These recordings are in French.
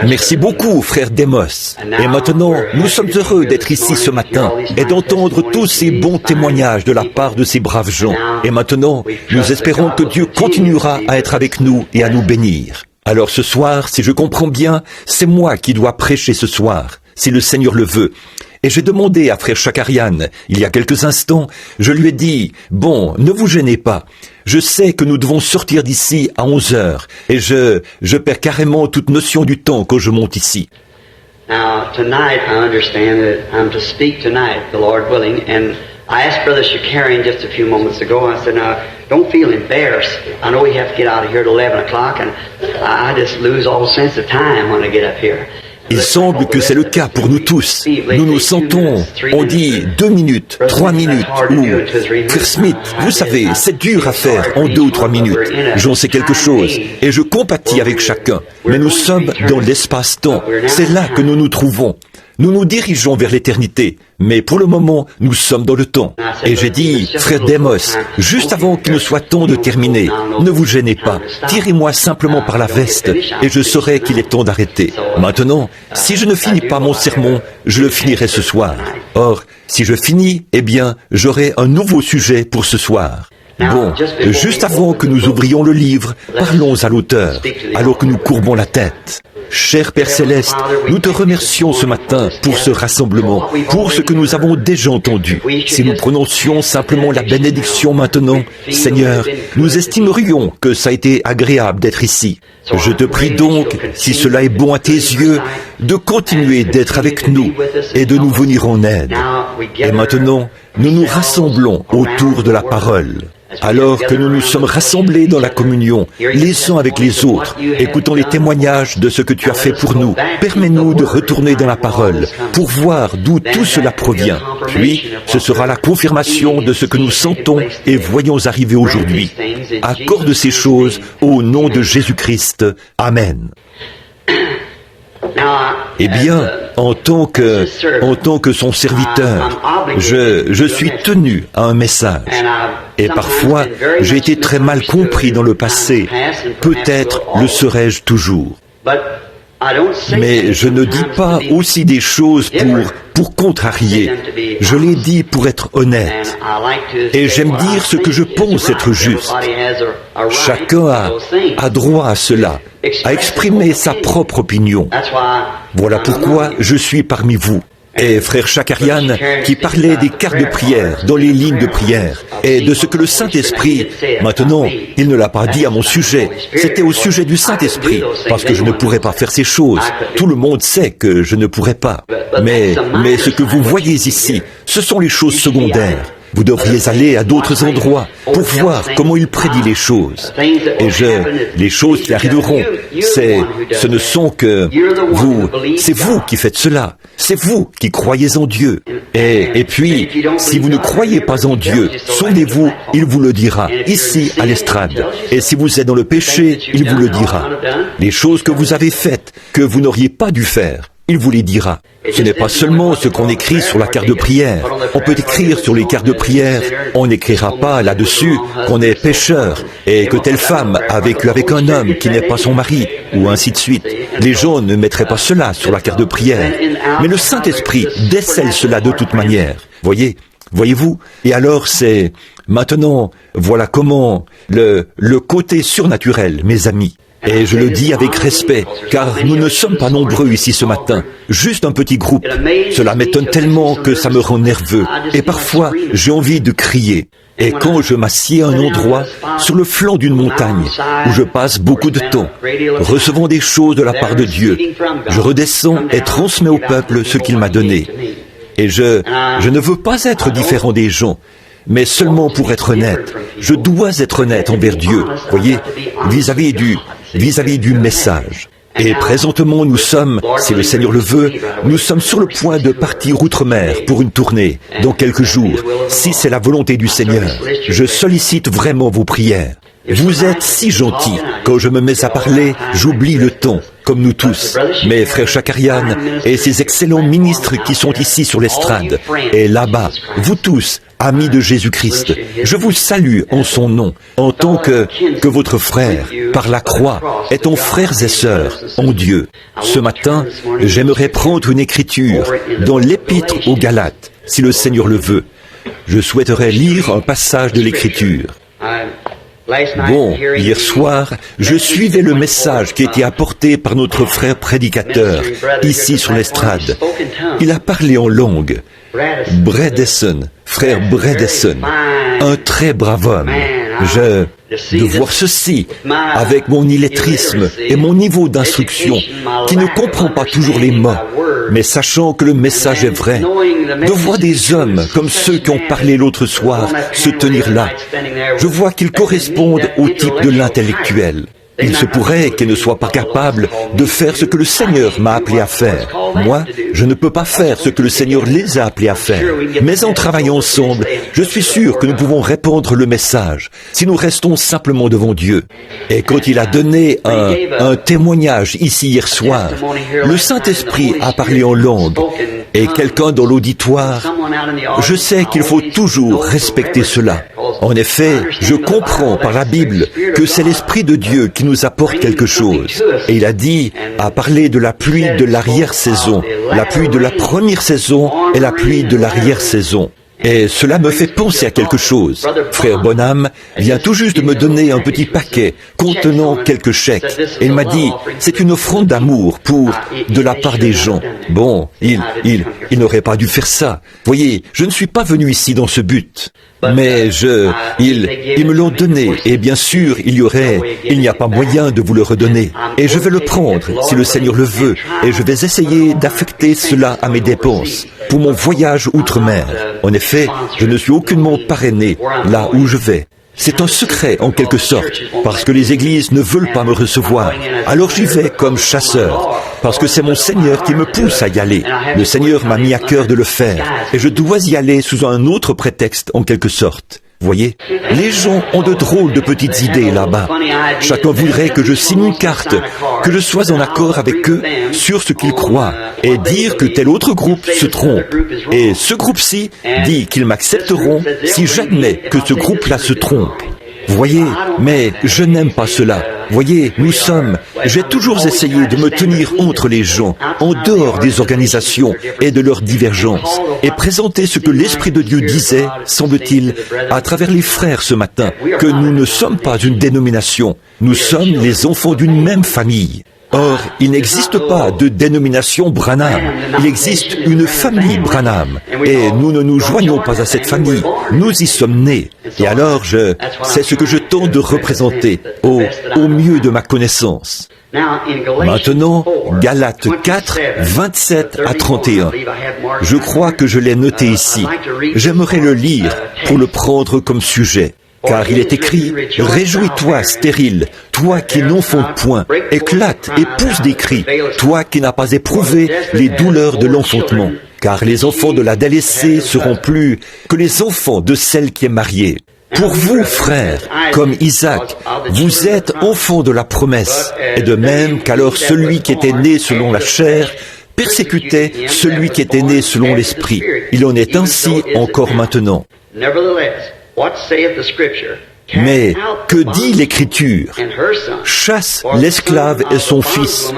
Merci beaucoup, frère Demos. Et maintenant, nous sommes heureux d'être ici ce matin et d'entendre tous ces bons témoignages de la part de ces braves gens. Et maintenant, nous espérons que Dieu continuera à être avec nous et à nous bénir. Alors ce soir, si je comprends bien, c'est moi qui dois prêcher ce soir, si le Seigneur le veut. Et j'ai demandé à frère Chakarian, il y a quelques instants, je lui ai dit, bon, ne vous gênez pas. Je sais que nous devons sortir d'ici à 11 heures, et je perds carrément toute notion du temps quand je monte ici. Now, tonight, I understand that I'm to speak tonight, the Lord willing, and I asked Brother Shakarian just a few moments ago, I said, now, don't feel embarrassed. I know we have to get out of here at 11 o'clock, and I just lose all sense of time when I get up here. Il semble que c'est le cas pour nous tous. Nous nous sentons, on dit 2 minutes, 3 minutes, ou frère Smith, vous savez, c'est dur à faire en 2 ou 3 minutes. J'en sais quelque chose, et je compatis avec chacun. Mais nous sommes dans l'espace-temps. C'est là que nous nous trouvons. Nous nous dirigeons vers l'éternité, mais pour le moment, nous sommes dans le temps. Et j'ai dit, frère Demos, juste avant qu'il ne soit temps de terminer, ne vous gênez pas, tirez-moi simplement par la veste, et je saurai qu'il est temps d'arrêter. Maintenant, si je ne finis pas mon sermon, je le finirai ce soir. Or, si je finis, eh bien, j'aurai un nouveau sujet pour ce soir. Bon, juste avant que nous ouvrions le livre, parlons à l'auteur, alors que nous courbons la tête. Cher Père Céleste, nous te remercions ce matin pour ce rassemblement, pour ce que nous avons déjà entendu. Si nous prononcions simplement la bénédiction maintenant, Seigneur, nous estimerions que ça a été agréable d'être ici. Je te prie donc, si cela est bon à tes yeux, de continuer d'être avec nous et de nous venir en aide. Et maintenant, nous nous rassemblons autour de la parole. Alors que nous nous sommes rassemblés dans la communion, les uns avec les autres, écoutons les témoignages de ce que tu as fait pour nous. Permets-nous de retourner dans la parole pour voir d'où tout cela provient. Puis, ce sera la confirmation de ce que nous sentons et voyons arriver aujourd'hui. Accorde ces choses au nom de Jésus-Christ. Amen. Eh bien, en tant que son serviteur, je suis tenu à un message. Et parfois, j'ai été très mal compris dans le passé. Peut-être le serai-je toujours. Mais je ne dis pas aussi des choses pour contrarier. Je les dis pour être honnête. Et j'aime dire ce que je pense être juste. Chacun a droit à cela, à exprimer sa propre opinion. Voilà pourquoi je suis parmi vous. Et frère Chakarian qui parlait des cartes de prière dans les lignes de prière et de ce que le Saint-Esprit, maintenant, il ne l'a pas dit à mon sujet, c'était au sujet du Saint-Esprit, parce que je ne pourrais pas faire ces choses. Tout le monde sait que je ne pourrais pas. Mais ce que vous voyez ici, ce sont les choses secondaires. Vous devriez aller à d'autres endroits pour voir comment il prédit les choses. Et les choses qui arriveront, ce ne sont que c'est vous qui faites cela. C'est vous qui croyez en Dieu. Et puis, si vous ne croyez pas en Dieu, souvenez-vous, il vous le dira, ici à l'estrade. Et si vous êtes dans le péché, il vous le dira. Les choses que vous avez faites, que vous n'auriez pas dû faire, il vous les dira. Ce n'est pas seulement ce qu'on écrit sur la carte de prière. On peut écrire sur les cartes de prière, on n'écrira pas là-dessus qu'on est pécheur et que telle femme a vécu avec un homme qui n'est pas son mari, ou ainsi de suite. Les gens ne mettraient pas cela sur la carte de prière. Mais le Saint-Esprit décèle cela de toute manière. Voyez-vous? Et alors c'est... Maintenant, voilà comment le côté surnaturel, mes amis. Et je le dis avec respect, car nous ne sommes pas nombreux ici ce matin, juste un petit groupe. Cela m'étonne tellement que ça me rend nerveux, et parfois j'ai envie de crier. Et quand je m'assieds à un endroit, sur le flanc d'une montagne, où je passe beaucoup de temps, recevant des choses de la part de Dieu, je redescends et transmets au peuple ce qu'il m'a donné. Et je ne veux pas être différent des gens, mais seulement pour être honnête. Je dois être honnête envers Dieu, voyez, vis-à-vis du message. Et présentement, nous sommes, si le Seigneur le veut, nous sommes sur le point de partir outre-mer pour une tournée, dans quelques jours, si c'est la volonté du Seigneur. Je sollicite vraiment vos prières. Vous êtes si gentils. Quand je me mets à parler, j'oublie le temps. comme nous tous. Mais frère Shakarian et ces excellents ministres qui sont ici sur l'estrade, et là-bas, vous tous, amis de Jésus-Christ, je vous salue en son nom, en tant que votre frère, par la croix, étant frères et sœurs en Dieu. Ce matin, j'aimerais prendre une écriture dans l'Épître aux Galates, si le Seigneur le veut. Je souhaiterais lire un passage de l'écriture. Bon, hier soir, je suivais le message qui était apporté par notre frère prédicateur, ici sur l'estrade. Il a parlé en langue. Bredesen, frère Bredesen, un très brave homme. De voir ceci, avec mon illettrisme et mon niveau d'instruction, qui ne comprend pas toujours les mots, mais sachant que le message est vrai, de voir des hommes comme ceux qui ont parlé l'autre soir se tenir là, je vois qu'ils correspondent au type de l'intellectuel. Il se pourrait qu'ils ne soient pas capables de faire ce que le Seigneur m'a appelé à faire. Moi, je ne peux pas faire ce que le Seigneur les a appelés à faire. Mais en travaillant ensemble, je suis sûr que nous pouvons répandre le message si nous restons simplement devant Dieu. Et quand il a donné un témoignage ici hier soir, le Saint-Esprit a parlé en langue. Et quelqu'un dans l'auditoire, je sais qu'il faut toujours respecter cela. En effet, je comprends par la Bible que c'est l'Esprit de Dieu qui nous apporte quelque chose. Et il a parlé de la pluie de l'arrière-saison, la pluie de la première saison et la pluie de l'arrière-saison. Et cela me fait penser à quelque chose. Frère Bonham vient tout juste de me donner un petit paquet contenant quelques chèques. Et il m'a dit, c'est une offrande d'amour de la part des gens. Bon, il n'aurait pas dû faire ça. Voyez, je ne suis pas venu ici dans ce but. Mais ils me l'ont donné, et bien sûr, il n'y a pas moyen de vous le redonner. Et je vais le prendre, si le Seigneur le veut, et je vais essayer d'affecter cela à mes dépenses, pour mon voyage outre-mer. En effet, je ne suis aucunement parrainé là où je vais. C'est un secret, en quelque sorte, parce que les églises ne veulent pas me recevoir. Alors j'y vais comme chasseur, parce que c'est mon Seigneur qui me pousse à y aller. Le Seigneur m'a mis à cœur de le faire, et je dois y aller sous un autre prétexte, en quelque sorte. Voyez, les gens ont de drôles de petites idées là-bas. Chacun voudrait que je signe une carte, que je sois en accord avec eux sur ce qu'ils croient, et dire que tel autre groupe se trompe. Et ce groupe-ci dit qu'ils m'accepteront si j'admets que ce groupe-là se trompe. Voyez, mais je n'aime pas cela. Voyez, j'ai toujours essayé de me tenir entre les gens, en dehors des organisations et de leurs divergences, et présenter ce que l'Esprit de Dieu disait, semble-t-il, à travers les frères ce matin, que nous ne sommes pas une dénomination, nous sommes les enfants d'une même famille. Or, il n'existe pas de dénomination Branham. Il existe une famille Branham. Et nous ne nous joignons pas à cette famille. Nous y sommes nés. Et alors, c'est ce que je tente de représenter au mieux de ma connaissance. Maintenant, Galates 4, 27 à 31. Je crois que je l'ai noté ici. J'aimerais le lire pour le prendre comme sujet. Car il est écrit, « Réjouis-toi, stérile, toi qui n'enfantes point, éclate et pousse des cris, toi qui n'as pas éprouvé les douleurs de l'enfantement. Car les enfants de la délaissée seront plus que les enfants de celle qui est mariée. Pour vous, frères, comme Isaac, vous êtes enfants de la promesse, et de même qu'alors celui qui était né selon la chair persécutait celui qui était né selon l'esprit. Il en est ainsi encore maintenant. » Mais que dit l'Écriture? Chasse l'esclave et son fils,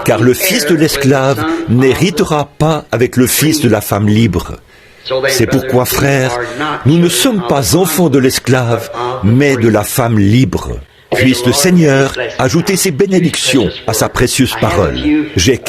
car le fils de l'esclave n'héritera pas avec le fils de la femme libre. C'est pourquoi, frères, nous ne sommes pas enfants de l'esclave, mais de la femme libre. Puisse le Seigneur ajouter ses bénédictions à sa précieuse parole. J'ai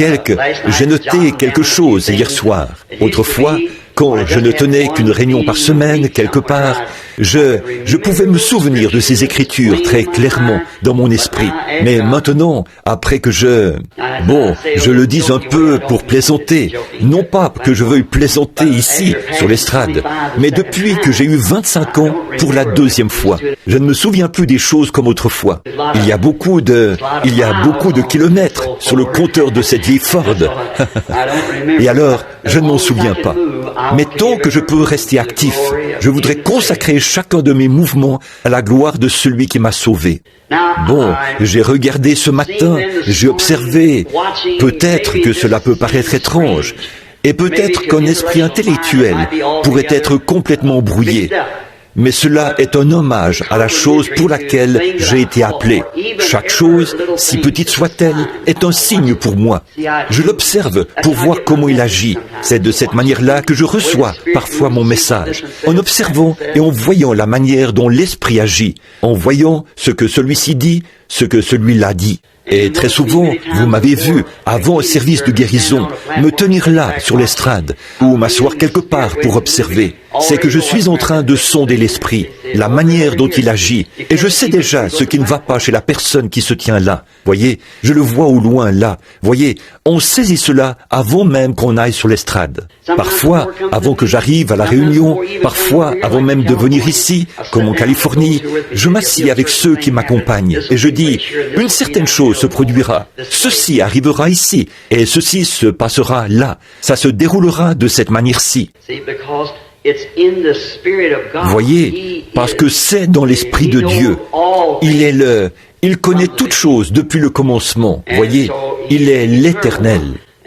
noté quelque chose hier soir. Autrefois, quand je ne tenais qu'une réunion par semaine, quelque part, je pouvais me souvenir de ces écritures très clairement dans mon esprit. Mais maintenant, après que je le dis un peu pour plaisanter, non pas que je veuille plaisanter ici, sur l'estrade, mais depuis que j'ai eu 25 ans, pour la deuxième fois, je ne me souviens plus des choses comme autrefois. Il y a beaucoup de kilomètres sur le compteur de cette vieille Ford. Et alors, je ne m'en souviens pas. tant que je peux rester actif, je voudrais consacrer chacun de mes mouvements à la gloire de celui qui m'a sauvé. Bon, j'ai regardé ce matin, j'ai observé, peut-être que cela peut paraître étrange, et peut-être qu'un esprit intellectuel pourrait être complètement brouillé. Mais cela est un hommage à la chose pour laquelle j'ai été appelé. Chaque chose, si petite soit-elle, est un signe pour moi. Je l'observe pour voir comment il agit. C'est de cette manière-là que je reçois parfois mon message, en observant et en voyant la manière dont l'esprit agit, en voyant ce que celui-ci dit, ce que celui-là dit. Et très souvent, vous m'avez vu, avant un service de guérison, me tenir là, sur l'estrade, ou m'asseoir quelque part pour observer. C'est que je suis en train de sonder l'esprit, la manière dont il agit, et je sais déjà ce qui ne va pas chez la personne qui se tient là. Voyez, je le vois au loin là. Voyez, on saisit cela avant même qu'on aille sur l'estrade. Parfois, avant que j'arrive à la réunion, parfois, avant même de venir ici, comme en Californie, je m'assieds avec ceux qui m'accompagnent, et je dis, une certaine chose se produira, ceci arrivera ici, et ceci se passera là, ça se déroulera de cette manière-ci. Voyez, parce que c'est dans l'Esprit de Dieu. Il connaît toutes choses depuis le commencement. Voyez, il est l'Éternel.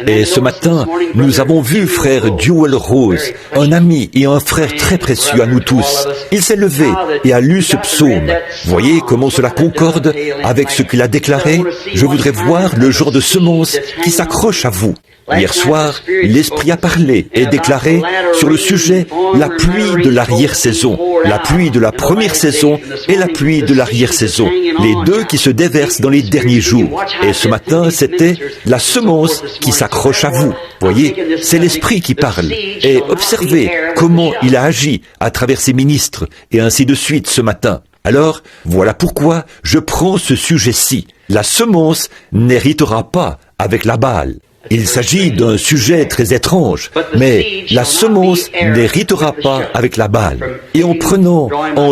Et ce matin, nous avons vu frère Duell Rose, un ami et un frère très précieux à nous tous. Il s'est levé et a lu ce psaume. Voyez comment cela concorde avec ce qu'il a déclaré. Je voudrais voir le genre de semence qui s'accroche à vous. Hier soir, l'Esprit a parlé et déclaré sur le sujet la pluie de l'arrière-saison, la pluie de la première saison et la pluie de l'arrière-saison, les deux qui se déversent dans les derniers jours. Et ce matin, c'était la semence qui s'accroche à vous. Voyez, c'est l'Esprit qui parle. Et observez comment il a agi à travers ses ministres et ainsi de suite ce matin. Alors, voilà pourquoi je prends ce sujet-ci. La semence n'héritera pas avec la balle. Il s'agit d'un sujet très étrange, mais la semence n'héritera pas avec la balle. Et en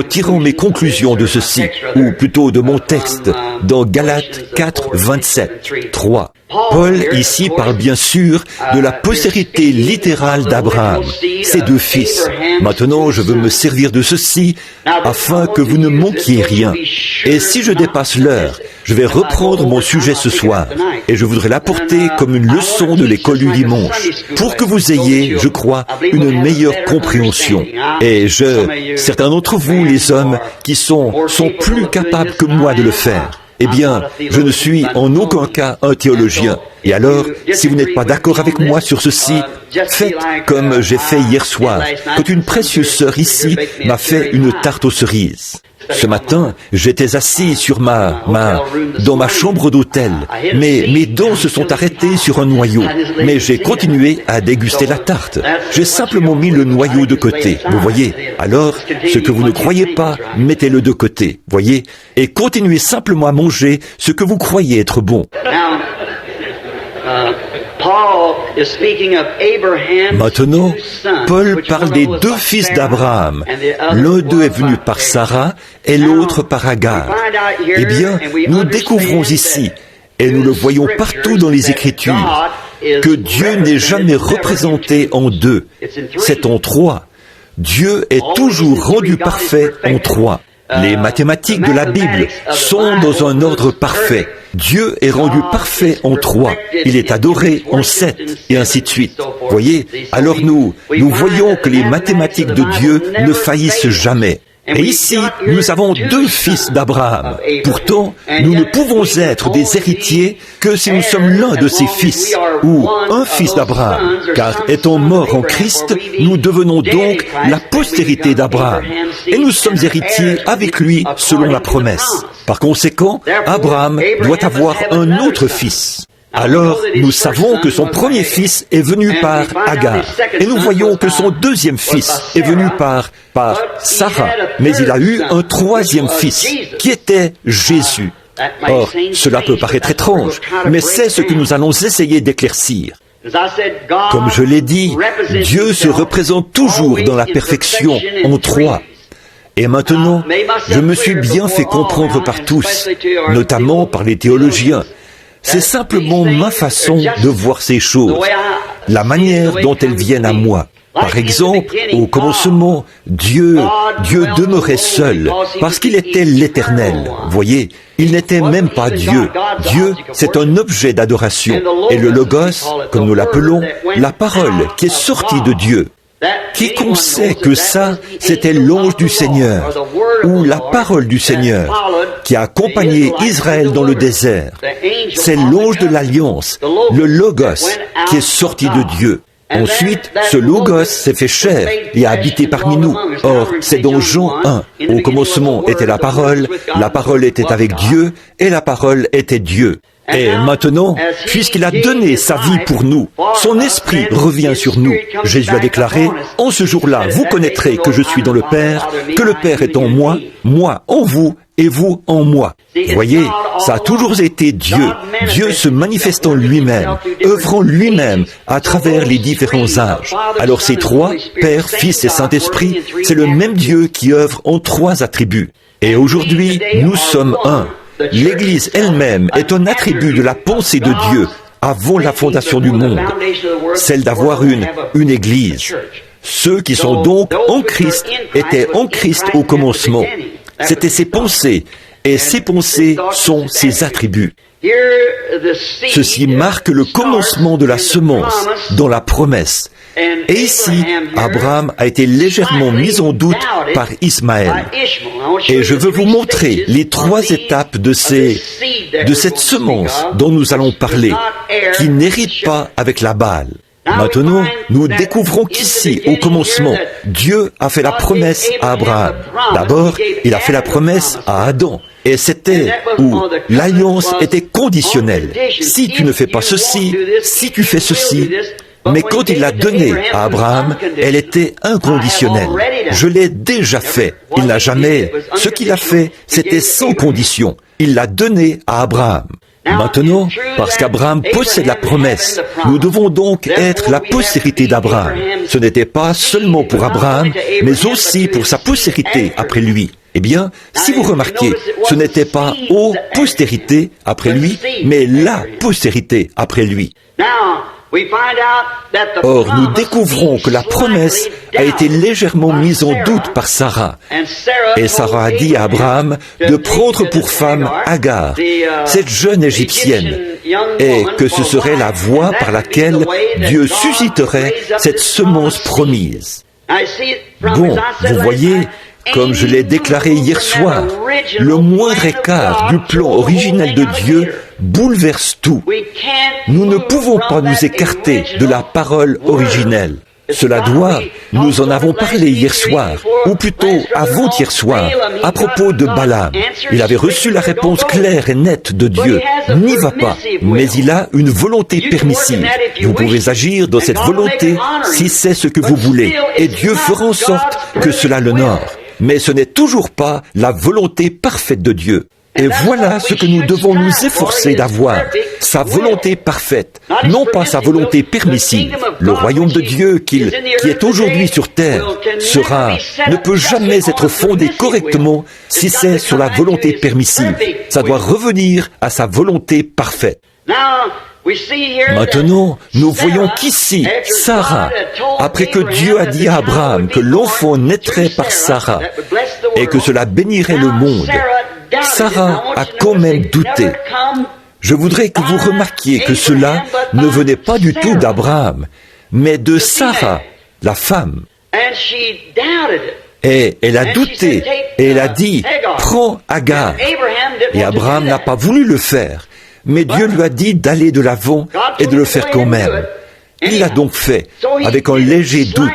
tirant mes conclusions de ceci, ou plutôt de mon texte, dans Galates 4, 27, 3, Paul ici parle bien sûr de la postérité littérale d'Abraham, ses deux fils. Maintenant, je veux me servir de ceci afin que vous ne manquiez rien. Et si je dépasse l'heure, je vais reprendre mon sujet ce soir et je voudrais l'apporter comme une leçon de l'école du dimanche pour que vous ayez, je crois, une meilleure compréhension. Et certains d'entre vous, les hommes, qui sont plus capables que moi de le faire, eh bien, je ne suis en aucun cas un théologien. Et alors, si vous n'êtes pas d'accord avec moi sur ceci, faites comme j'ai fait hier soir, quand une précieuse sœur ici m'a fait une tarte aux cerises. Ce matin, j'étais assis dans ma chambre d'hôtel, mais mes dents se sont arrêtées sur un noyau. Mais j'ai continué à déguster la tarte. J'ai simplement mis le noyau de côté, vous voyez. Alors, ce que vous ne croyez pas, mettez-le de côté, voyez, et continuez simplement à manger ce que vous croyez être bon. Maintenant, Paul parle des deux fils d'Abraham. L'un d'eux est venu par Sarah et l'autre par Agar. Eh bien, nous découvrons ici, et nous le voyons partout dans les Écritures, que Dieu n'est jamais représenté en deux, c'est en trois. Dieu est toujours rendu parfait en trois. Les mathématiques de la Bible sont dans un ordre parfait. Dieu est rendu parfait en trois. Il est adoré en 7, et ainsi de suite. Voyez, alors nous voyons que les mathématiques de Dieu ne faillissent jamais. Et ici, nous avons deux fils d'Abraham. Pourtant, nous ne pouvons être des héritiers que si nous sommes l'un de ses fils, ou un fils d'Abraham, car étant morts en Christ, nous devenons donc la postérité d'Abraham. Et nous sommes héritiers avec lui selon la promesse. Par conséquent, Abraham doit avoir un autre fils. Alors, nous savons que son premier fils est venu par Agar. Et nous voyons que son deuxième fils est venu par Sarah. Mais il a eu un troisième fils, qui était Jésus. Or, cela peut paraître étrange, mais c'est ce que nous allons essayer d'éclaircir. Comme je l'ai dit, Dieu se représente toujours dans la perfection en trois. Et maintenant, je me suis bien fait comprendre par tous, notamment par les théologiens. c'est simplement ma façon de voir ces choses, la manière dont elles viennent à moi. Par exemple, au commencement, Dieu demeurait seul, parce qu'il était l'Éternel. Voyez, il n'était même pas Dieu. Dieu, c'est un objet d'adoration. Et le Logos, comme nous l'appelons, la parole qui est sortie de Dieu. Quiconque sait que ça, c'était l'ange du Seigneur, ou la parole du Seigneur, qui a accompagné Israël dans le désert. C'est l'ange de l'Alliance, le Logos, qui est sorti de Dieu. Ensuite, ce Logos s'est fait chair et a habité parmi nous. Or, c'est dans Jean 1. Au commencement était la parole était avec Dieu, et la parole était Dieu. Et maintenant, puisqu'il a donné sa vie pour nous, son esprit revient sur nous. Jésus a déclaré, « En ce jour-là, vous connaîtrez que je suis dans le Père, que le Père est en moi, moi en vous, et vous en moi. » Voyez, ça a toujours été Dieu. Dieu se manifestant lui-même, œuvrant lui-même à travers les différents âges. Alors ces trois, Père, Fils et Saint-Esprit, c'est le même Dieu qui œuvre en trois attributs. Et aujourd'hui, nous sommes un. L'Église elle-même est un attribut de la pensée de Dieu avant la fondation du monde, celle d'avoir une Église. Ceux qui sont donc en Christ étaient en Christ au commencement. C'était ses pensées, et ses pensées sont ses attributs. Ceci marque le commencement de la semence dans la promesse. Et ici, Abraham a été légèrement mis en doute par Ismaël. Et je veux vous montrer les trois étapes de cette semence dont nous allons parler, qui n'hérite pas avec la Baal. Maintenant, nous découvrons qu'ici, au commencement, Dieu a fait la promesse à Abraham. D'abord, il a fait la promesse à Adam. Et c'était où l'alliance était conditionnelle. Si tu ne fais pas ceci, si tu fais ceci. Mais quand il l'a donnée à Abraham, elle était inconditionnelle. Je l'ai déjà fait. Il n'a jamais... Ce qu'il a fait, c'était sans condition. Il l'a donnée à Abraham. Maintenant, parce qu'Abraham possède la promesse, nous devons donc être la postérité d'Abraham. Ce n'était pas seulement pour Abraham, mais aussi pour sa postérité après lui. Eh bien, si vous remarquez, ce n'était pas « aux postérités après lui », mais « la postérité après lui ». Or, nous découvrons que la promesse a été légèrement mise en doute par Sarah. Et Sarah a dit à Abraham de prendre pour femme Agar, cette jeune Égyptienne, et que ce serait la voie par laquelle Dieu susciterait cette semence promise. Bon, vous voyez, comme je l'ai déclaré hier soir, le moindre écart du plan originel de Dieu bouleverse tout. Nous ne pouvons pas nous écarter de la parole originelle. Cela doit, nous en avons parlé hier soir, ou plutôt avant-hier soir, à propos de Balaam. Il avait reçu la réponse claire et nette de Dieu. N'y va pas, mais il a une volonté permissive. Vous pouvez agir dans cette volonté si c'est ce que vous voulez, et Dieu fera en sorte que cela l'honore. Mais ce n'est toujours pas la volonté parfaite de Dieu. Et voilà ce que nous devons nous efforcer d'avoir, sa volonté parfaite, non pas sa volonté permissive. Le royaume de Dieu qui est aujourd'hui sur terre ne peut jamais être fondé correctement si c'est sur la volonté permissive. Ça doit revenir à sa volonté parfaite. Maintenant, nous voyons qu'ici, Sarah, après que Dieu a dit à Abraham que l'enfant naîtrait par Sarah et que cela bénirait le monde, Sarah a quand même douté. Je voudrais que vous remarquiez que cela ne venait pas du tout d'Abraham, mais de Sarah, la femme. Et elle a douté, et elle a dit, « Prends Agar ». Et Abraham n'a pas voulu le faire. Mais Dieu lui a dit d'aller de l'avant et de le faire quand même. Il l'a donc fait, avec un léger doute.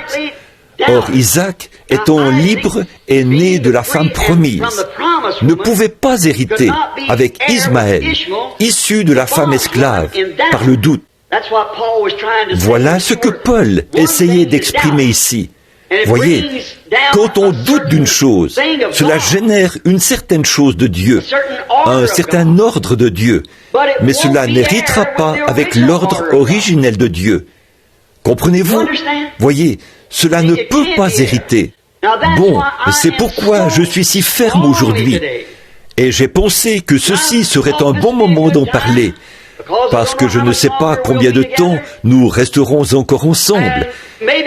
Or, Isaac, étant libre et né de la femme promise, ne pouvait pas hériter avec Ismaël, issu de la femme esclave, par le doute. Voilà ce que Paul essayait d'exprimer ici. Voyez, quand on doute d'une chose, cela génère une certaine chose de Dieu, un certain ordre de Dieu, mais cela n'héritera pas avec l'ordre originel de Dieu. Comprenez-vous? Voyez, cela ne peut pas hériter. Bon, c'est pourquoi je suis si ferme aujourd'hui. Et j'ai pensé que ceci serait un bon moment d'en parler, parce que je ne sais pas combien de temps nous resterons encore ensemble.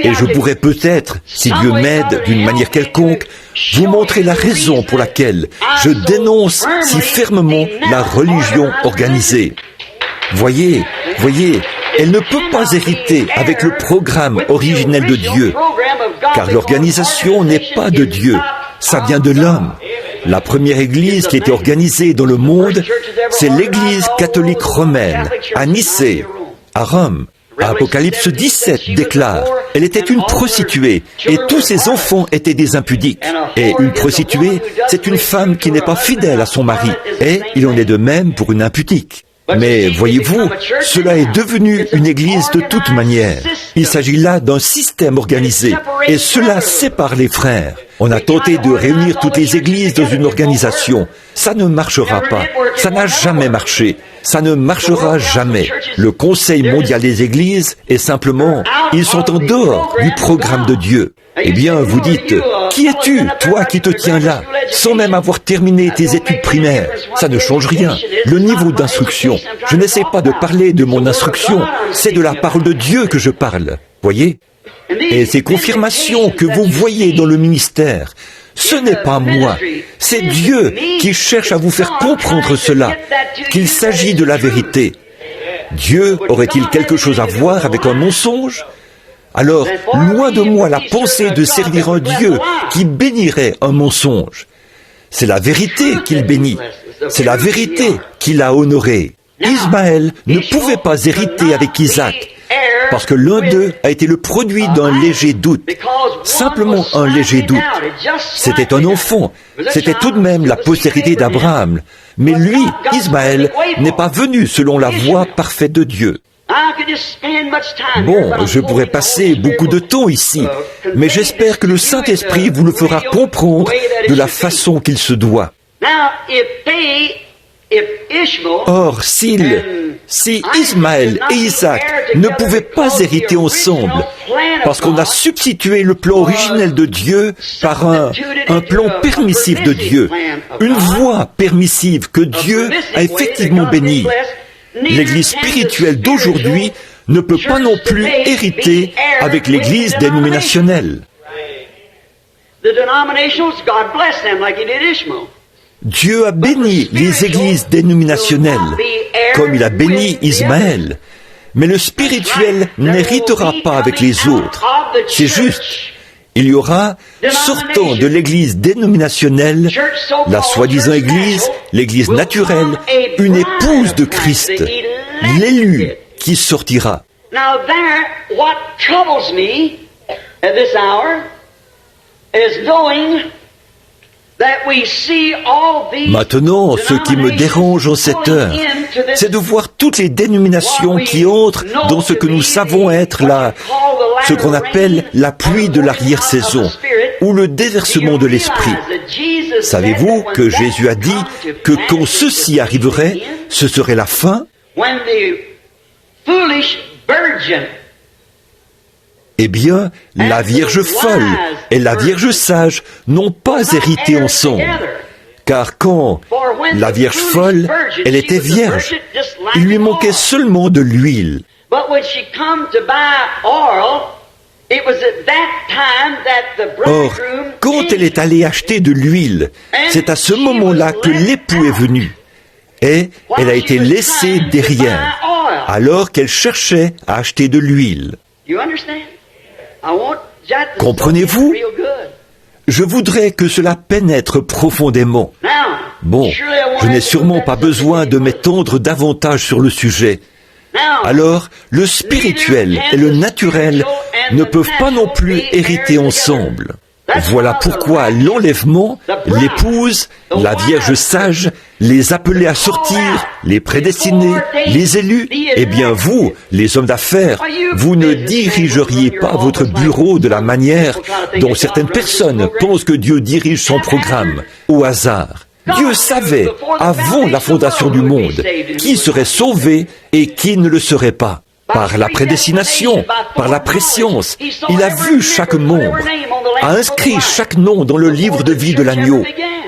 Et je pourrais peut-être, si Dieu m'aide d'une manière quelconque, vous montrer la raison pour laquelle je dénonce si fermement la religion organisée. Voyez, elle ne peut pas hériter avec le programme originel de Dieu, car l'organisation n'est pas de Dieu, ça vient de l'homme. La première église qui était organisée dans le monde, c'est l'église catholique romaine, à Nicée, à Rome. Apocalypse 17 déclare, elle était une prostituée et tous ses enfants étaient des impudiques. Et une prostituée, c'est une femme qui n'est pas fidèle à son mari. Et il en est de même pour une impudique. Mais voyez-vous, cela est devenu une église de toute manière. Il s'agit là d'un système organisé, et cela sépare les frères. On a tenté de réunir toutes les églises dans une organisation. Ça ne marchera pas. Ça n'a jamais marché. Ça ne marchera jamais. Le Conseil mondial des églises est simplement, ils sont en dehors du programme de Dieu. Eh bien, vous dites, qui es-tu, toi qui te tiens là, sans même avoir terminé tes études primaires? Ça ne change rien. Le niveau d'instruction, je n'essaie pas de parler de mon instruction, c'est de la parole de Dieu que je parle. Voyez? Et ces confirmations que vous voyez dans le ministère, ce n'est pas moi, c'est Dieu qui cherche à vous faire comprendre cela, qu'il s'agit de la vérité. Dieu aurait-il quelque chose à voir avec un mensonge? Alors, loin de moi la pensée de servir un Dieu qui bénirait un mensonge. C'est la vérité qu'il bénit, c'est la vérité qu'il a honorée. Ismaël ne pouvait pas hériter avec Isaac, parce que l'un d'eux a été le produit d'un léger doute, simplement un léger doute. C'était un enfant, c'était tout de même la postérité d'Abraham, mais lui, Ismaël, n'est pas venu selon la voie parfaite de Dieu. Bon, je pourrais passer beaucoup de temps ici, mais j'espère que le Saint-Esprit vous le fera comprendre de la façon qu'il se doit. Or, si Ismaël et Isaac ne pouvaient pas hériter ensemble, parce qu'on a substitué le plan originel de Dieu par un plan permissif de Dieu, une voie permissive que Dieu a effectivement bénie, l'Église spirituelle d'aujourd'hui ne peut pas non plus hériter avec l'Église dénominationnelle. Dieu a béni les églises dénominationnelles, comme il a béni Ismaël. Mais le spirituel n'héritera pas avec les autres. C'est juste. Il y aura, sortant de l'église dénominationnelle, la soi-disant église, l'église naturelle, une épouse de Christ, l'élu qui sortira. Now there, what troubles me at this hour is knowing that we see all these. Maintenant, ce qui me dérange en cette heure, c'est de voir toutes les dénominations qui entrent dans ce que nous savons être ce qu'on appelle la pluie de l'arrière-saison, ou le déversement de l'esprit. Savez-vous que Jésus a dit que quand ceci arriverait, ce serait la fin? Eh bien, la Vierge folle et la Vierge sage n'ont pas hérité ensemble. Car quand la Vierge folle, elle était vierge, il lui manquait seulement de l'huile. Or, quand elle est allée acheter de l'huile, c'est à ce moment-là que l'époux est venu. Et elle a été laissée derrière, alors qu'elle cherchait à acheter de l'huile. Comprenez-vous? Je voudrais que cela pénètre profondément. Bon, je n'ai sûrement pas besoin de m'étendre davantage sur le sujet. Alors, le spirituel et le naturel ne peuvent pas non plus hériter ensemble. Voilà pourquoi l'enlèvement, l'épouse, la Vierge sage, les appelés à sortir, les prédestinés, les élus, eh bien vous, les hommes d'affaires, vous ne dirigeriez pas votre bureau de la manière dont certaines personnes pensent que Dieu dirige son programme, au hasard. Dieu savait, avant la fondation du monde, qui serait sauvé et qui ne le serait pas. Par la prédestination, par la préscience, il a vu chaque membre, a inscrit chaque nom dans le livre de vie de l'agneau,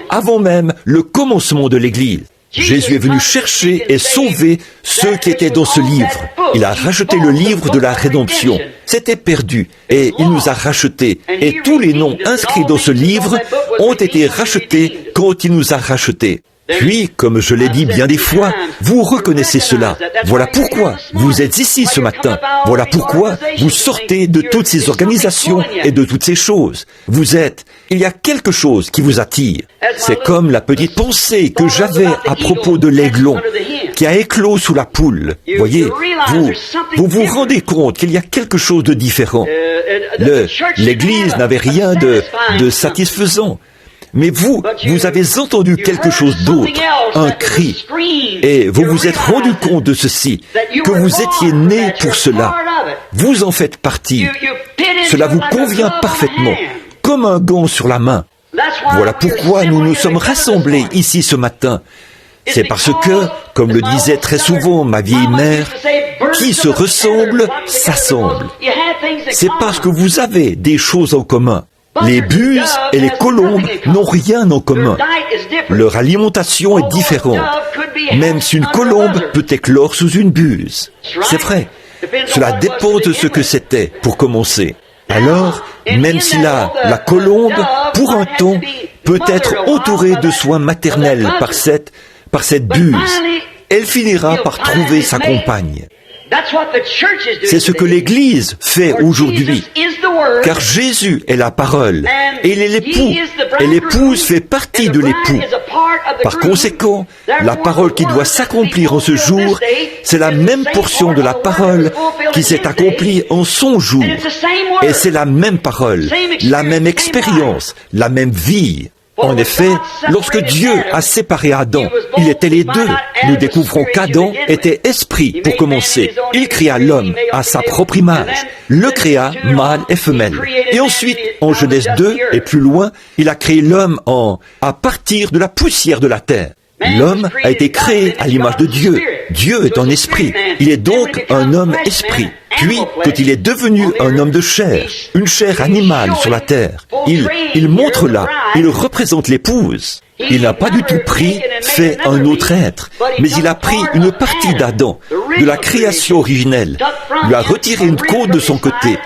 avant même le commencement de l'Église. Jésus est venu chercher et sauver ceux qui étaient dans ce livre. Il a racheté le livre de la rédemption. C'était perdu et il nous a rachetés. Et tous les noms inscrits dans ce livre ont été rachetés quand il nous a rachetés. Puis, comme je l'ai dit bien des fois, vous reconnaissez cela. Voilà pourquoi vous êtes ici ce matin. Voilà pourquoi vous sortez de toutes ces organisations et de toutes ces choses. Il y a quelque chose qui vous attire. C'est comme la petite pensée que j'avais à propos de l'aiglon qui a éclos sous la poule. Voyez, vous vous rendez compte qu'il y a quelque chose de différent. L'Église n'avait rien de satisfaisant. Mais vous avez entendu quelque chose d'autre, un cri, et vous vous êtes rendu compte de ceci, que vous étiez né pour cela. Vous en faites partie. Cela vous convient parfaitement, comme un gant sur la main. Voilà pourquoi nous nous sommes rassemblés ici ce matin. C'est parce que, comme le disait très souvent ma vieille mère, qui se ressemble, s'assemble. C'est parce que vous avez des choses en commun. Les buses et les colombes n'ont rien en commun. Leur alimentation est différente. Même si une colombe peut éclore sous une buse. C'est vrai. Cela dépend de ce que c'était, pour commencer. Alors, même si la colombe, pour un temps, peut être entourée de soins maternels par cette buse, elle finira par trouver sa compagne. C'est ce que l'Église fait aujourd'hui, car Jésus est la parole, et il est l'époux, et l'épouse fait partie de l'époux. Par conséquent, la parole qui doit s'accomplir en ce jour, c'est la même portion de la parole qui s'est accomplie en son jour. Et c'est la même parole, la même expérience, la même vie. En effet, lorsque Dieu a séparé Adam, il était les deux. Nous découvrons qu'Adam était esprit pour commencer. Il créa l'homme à sa propre image, le créa mâle et femelle. Et ensuite, en Genèse 2 et plus loin, il a créé l'homme à partir de la poussière de la terre. L'homme a été créé à l'image de Dieu. Dieu est un esprit. Il est donc un homme esprit. Puis, quand il est devenu un homme de chair, une chair animale sur la terre, il montre là, il représente l'épouse. Il n'a pas du tout fait un autre être, mais il a pris une partie d'Adam, de la création originelle, lui a retiré une côte de son côté,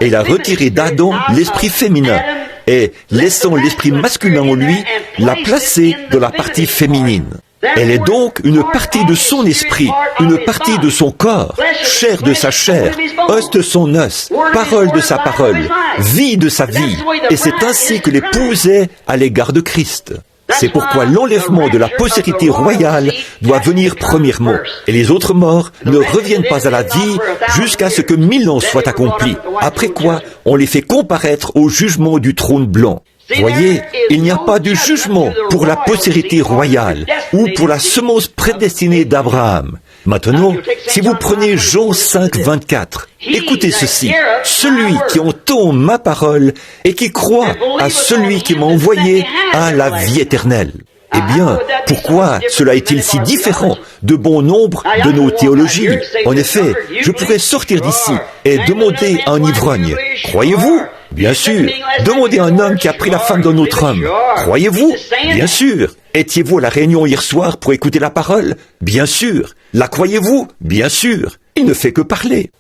et il a retiré d'Adam l'esprit féminin, et laissant l'esprit masculin en lui, l'a placé dans la partie féminine. Elle est donc une partie de son esprit, une partie de son corps, chair de sa chair, os de son os, parole de sa parole, vie de sa vie. Et c'est ainsi que l'épouse est à l'égard de Christ. C'est pourquoi l'enlèvement de la postérité royale doit venir premièrement, et les autres morts ne reviennent pas à la vie jusqu'à ce que 1000 ans soient accomplis, après quoi on les fait comparaître au jugement du trône blanc. Voyez, il n'y a pas de jugement pour la postérité royale ou pour la semence prédestinée d'Abraham. Maintenant, si vous prenez Jean 5, 24, écoutez ceci. Celui qui entend ma parole et qui croit à celui qui m'a envoyé a la vie éternelle. Eh bien, pourquoi cela est-il si différent de bon nombre de nos théologies? En effet, je pourrais sortir d'ici et demander à un ivrogne, croyez-vous? Bien sûr. Demandez à un homme qui a pris la femme d'un autre homme. Croyez-vous? Bien sûr. Étiez-vous à la réunion hier soir pour écouter la parole? Bien sûr. La croyez-vous? Bien sûr. Il ne fait que parler.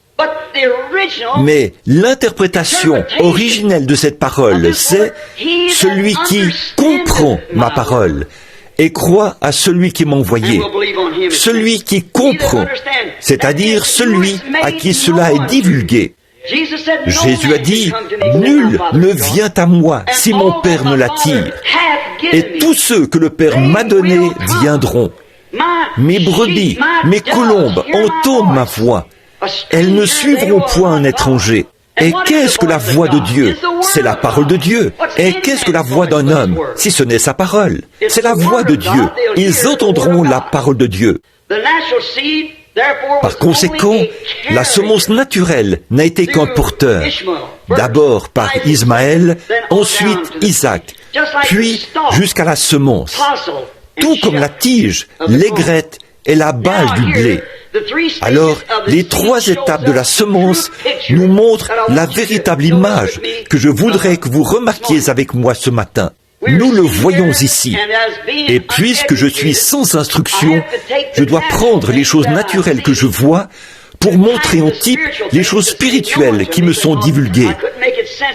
Mais l'interprétation originelle de cette parole, c'est celui qui comprend ma parole et croit à celui qui m'a envoyé. Celui qui comprend, c'est-à-dire celui à qui cela est divulgué. Jésus a dit, « Nul ne vient à moi si mon Père ne l'attire. Et tous ceux que le Père m'a donnés viendront. Mes brebis, mes colombes entendent ma voix. Elles ne suivront point un étranger. Et qu'est-ce que la voix de Dieu? C'est la parole de Dieu. Et qu'est-ce que la voix d'un homme, si ce n'est sa parole? C'est la voix de Dieu. Ils entendront la parole de Dieu. Par conséquent, la semence naturelle n'a été qu'un porteur. D'abord par Ismaël, ensuite Isaac, puis jusqu'à la semence. Tout comme la tige, l'aigrette est la base du blé. Alors, les 3 étapes de la semence nous montrent la véritable image que je voudrais que vous remarquiez avec moi ce matin. Nous le voyons ici. Et puisque je suis sans instruction, je dois prendre les choses naturelles que je vois pour montrer en type les choses spirituelles qui me sont divulguées,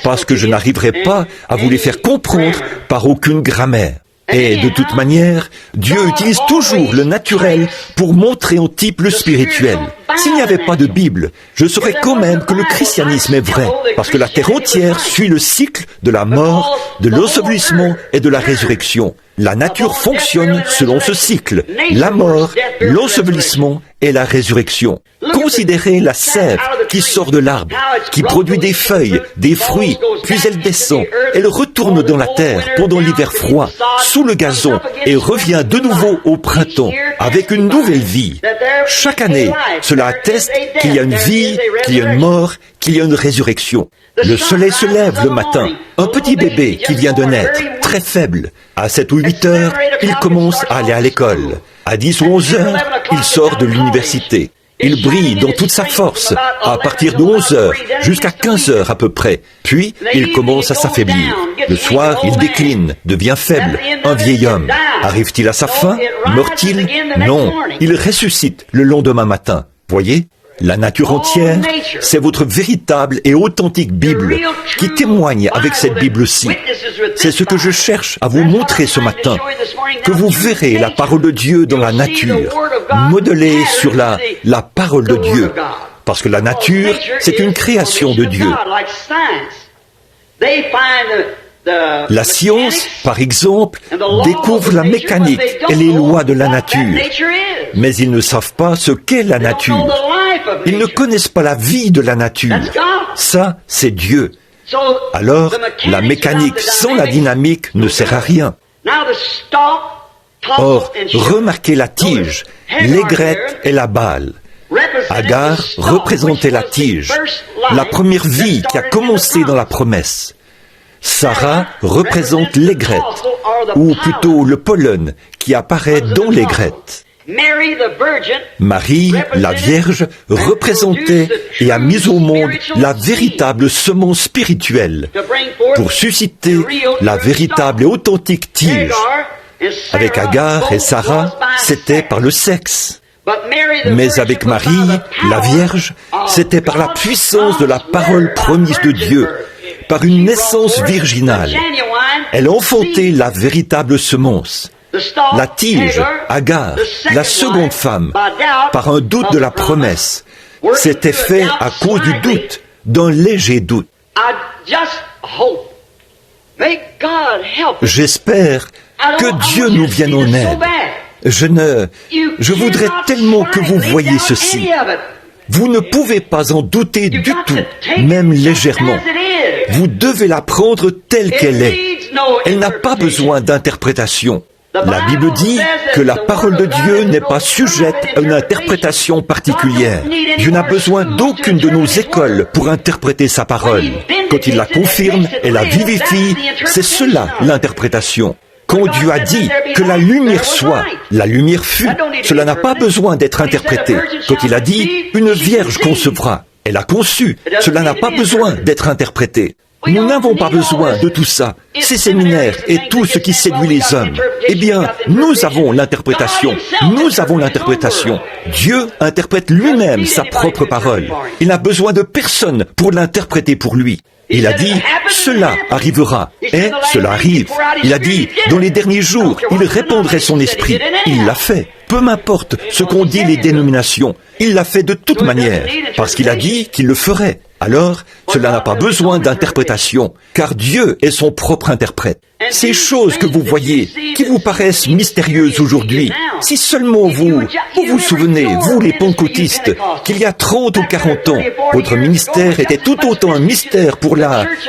parce que je n'arriverai pas à vous les faire comprendre par aucune grammaire. Et de toute manière, Dieu utilise toujours le naturel pour montrer en type le spirituel. S'il n'y avait pas de Bible, je saurais quand même que le christianisme est vrai, parce que la terre entière suit le cycle de la mort, de l'ensevelissement et de la résurrection. La nature fonctionne selon ce cycle, la mort, l'ensevelissement et la résurrection. Considérez la sève qui sort de l'arbre, qui produit des feuilles, des fruits, puis elle descend, elle retourne dans la terre pendant l'hiver froid, sous le gazon, et revient de nouveau au printemps, avec une nouvelle vie. Chaque année, cela atteste qu'il y a une vie, qu'il y a une mort, qu'il y a une résurrection. Le soleil se lève le matin, un petit bébé qui vient de naître, très faible. À 7 ou 8 heures, il commence à aller à l'école. À 10 ou 11 heures, il sort de l'université. Il brille dans toute sa force, à partir de 11 heures jusqu'à 15 heures à peu près. Puis, il commence à s'affaiblir. Le soir, il décline, devient faible, un vieil homme. Arrive-t-il à sa fin? Meurt-il? Non, il ressuscite le lendemain matin. Voyez? La nature entière, c'est votre véritable et authentique Bible qui témoigne avec cette Bible-ci. C'est ce que je cherche à vous montrer ce matin, que vous verrez la parole de Dieu dans la nature, modelée sur la parole de Dieu. Parce que la nature, c'est une création de Dieu. La science, par exemple, découvre la mécanique et les lois de la nature. Mais ils ne savent pas ce qu'est la nature. Ils ne connaissent pas la vie de la nature. Ça, c'est Dieu. Alors, la mécanique sans la dynamique ne sert à rien. Or, remarquez la tige, l'aigrette et la balle. Agar représentait la tige, la première vie qui a commencé dans la promesse. Sarah représente l'aigrette, ou plutôt le pollen qui apparaît dans l'aigrette. Marie, la Vierge, représentait et a mis au monde la véritable semence spirituelle pour susciter la véritable et authentique tige. Avec Agar et Sarah, c'était par le sexe. Mais avec Marie, la Vierge, c'était par la puissance de la parole promise de Dieu, par une naissance virginale. Elle enfantait la véritable semence. La tige, Agar, la seconde femme, par un doute de la promesse, s'était fait à cause du doute, d'un léger doute. J'espère que Dieu nous vienne en aide. Je voudrais tellement que vous voyiez ceci. Vous ne pouvez pas en douter du tout, même légèrement. Vous devez la prendre telle qu'elle est. Elle n'a pas besoin d'interprétation. La Bible dit que la parole de Dieu n'est pas sujette à une interprétation particulière. Dieu n'a besoin d'aucune de nos écoles pour interpréter sa parole. Quand il la confirme et la vivifie, c'est cela l'interprétation. Quand Dieu a dit que la lumière soit, la lumière fut, cela n'a pas besoin d'être interprété. Quand il a dit une vierge concevra, elle a conçu, cela n'a pas besoin d'être interprété. Nous n'avons pas besoin de tout ça, ces séminaires et tout ce qui séduit les hommes. Eh bien, nous avons l'interprétation. Nous avons l'interprétation. Dieu interprète lui-même sa propre parole. Il n'a besoin de personne pour l'interpréter pour lui. Il a dit, cela arrivera, et cela arrive. Il a dit, dans les derniers jours, il répandrait son esprit. Il l'a fait. Peu m'importe ce qu'ont dit les dénominations. Il l'a fait de toute manière, parce qu'il a dit qu'il le ferait. Alors, cela n'a pas besoin d'interprétation, car Dieu est son propre interprète. Ces choses que vous voyez, qui vous paraissent mystérieuses aujourd'hui, si seulement vous vous souvenez, vous les pentecôtistes, qu'il y a 30 ou 40 ans, votre ministère était tout autant un mystère pour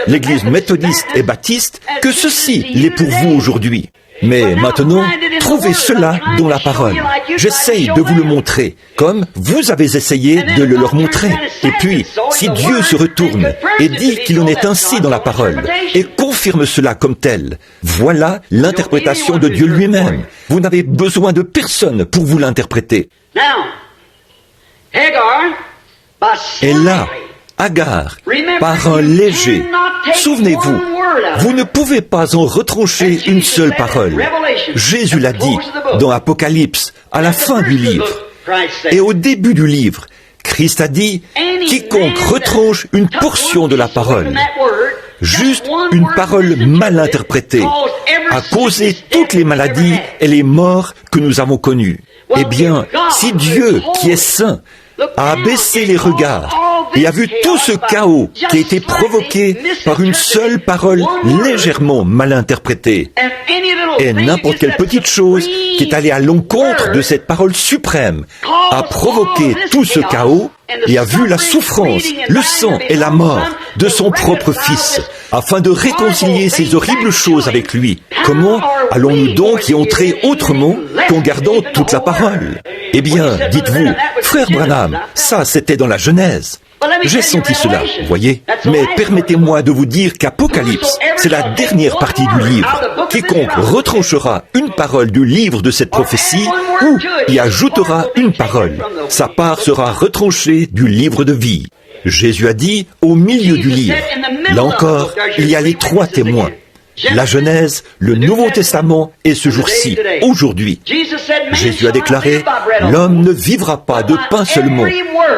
l'Église méthodiste et baptiste que ceci l'est pour vous aujourd'hui. Mais maintenant, trouvez cela dans la parole. J'essaye de vous le montrer, comme vous avez essayé de le leur montrer. Et puis, si Dieu se retourne et dit qu'il en est ainsi dans la parole, et confirme cela comme tel, voilà l'interprétation de Dieu lui-même. Vous n'avez besoin de personne pour vous l'interpréter. Et là, Agar, par un léger. Souvenez-vous, vous ne pouvez pas en retrancher une seule parole. Jésus l'a dit dans Apocalypse, à la fin du livre. Et au début du livre, Christ a dit, quiconque retranche une portion de la parole, juste une parole mal interprétée, a causé toutes les maladies et les morts que nous avons connues. Eh bien, si Dieu, qui est saint, a abaissé les regards et a vu tout ce chaos qui a été provoqué par une seule parole légèrement mal interprétée, et n'importe quelle petite chose qui est allée à l'encontre de cette parole suprême a provoqué tout ce chaos et a vu la souffrance, le sang et la mort de son propre Fils, afin de réconcilier ces horribles choses avec lui. Comment allons-nous donc y entrer autrement qu'en gardant toute la parole? Eh bien, dites-vous, frère Branham, ça c'était dans la Genèse. J'ai senti cela, voyez. Mais permettez-moi de vous dire qu'Apocalypse, c'est la dernière partie du livre. Quiconque retranchera une parole du livre de cette prophétie ou y ajoutera une parole, sa part sera retranchée du livre de vie. Jésus a dit au milieu du livre. Là encore, il y a les trois témoins. La Genèse, le Nouveau Testament et ce jour-ci, aujourd'hui. Jésus a déclaré, l'homme ne vivra pas de pain seulement,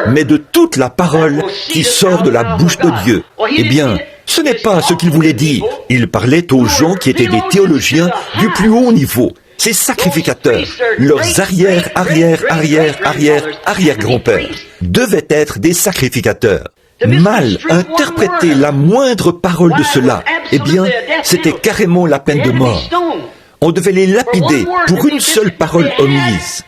mais de toute la parole qui sort de la bouche de Dieu. Eh bien, ce n'est pas ce qu'il voulait dire. Il parlait aux gens qui étaient des théologiens du plus haut niveau. Ces sacrificateurs, leurs arrière-grands-pères, devaient être des sacrificateurs. Mal interpréter la moindre parole de cela, eh bien, c'était carrément la peine de mort. On devait les lapider pour une seule parole omise.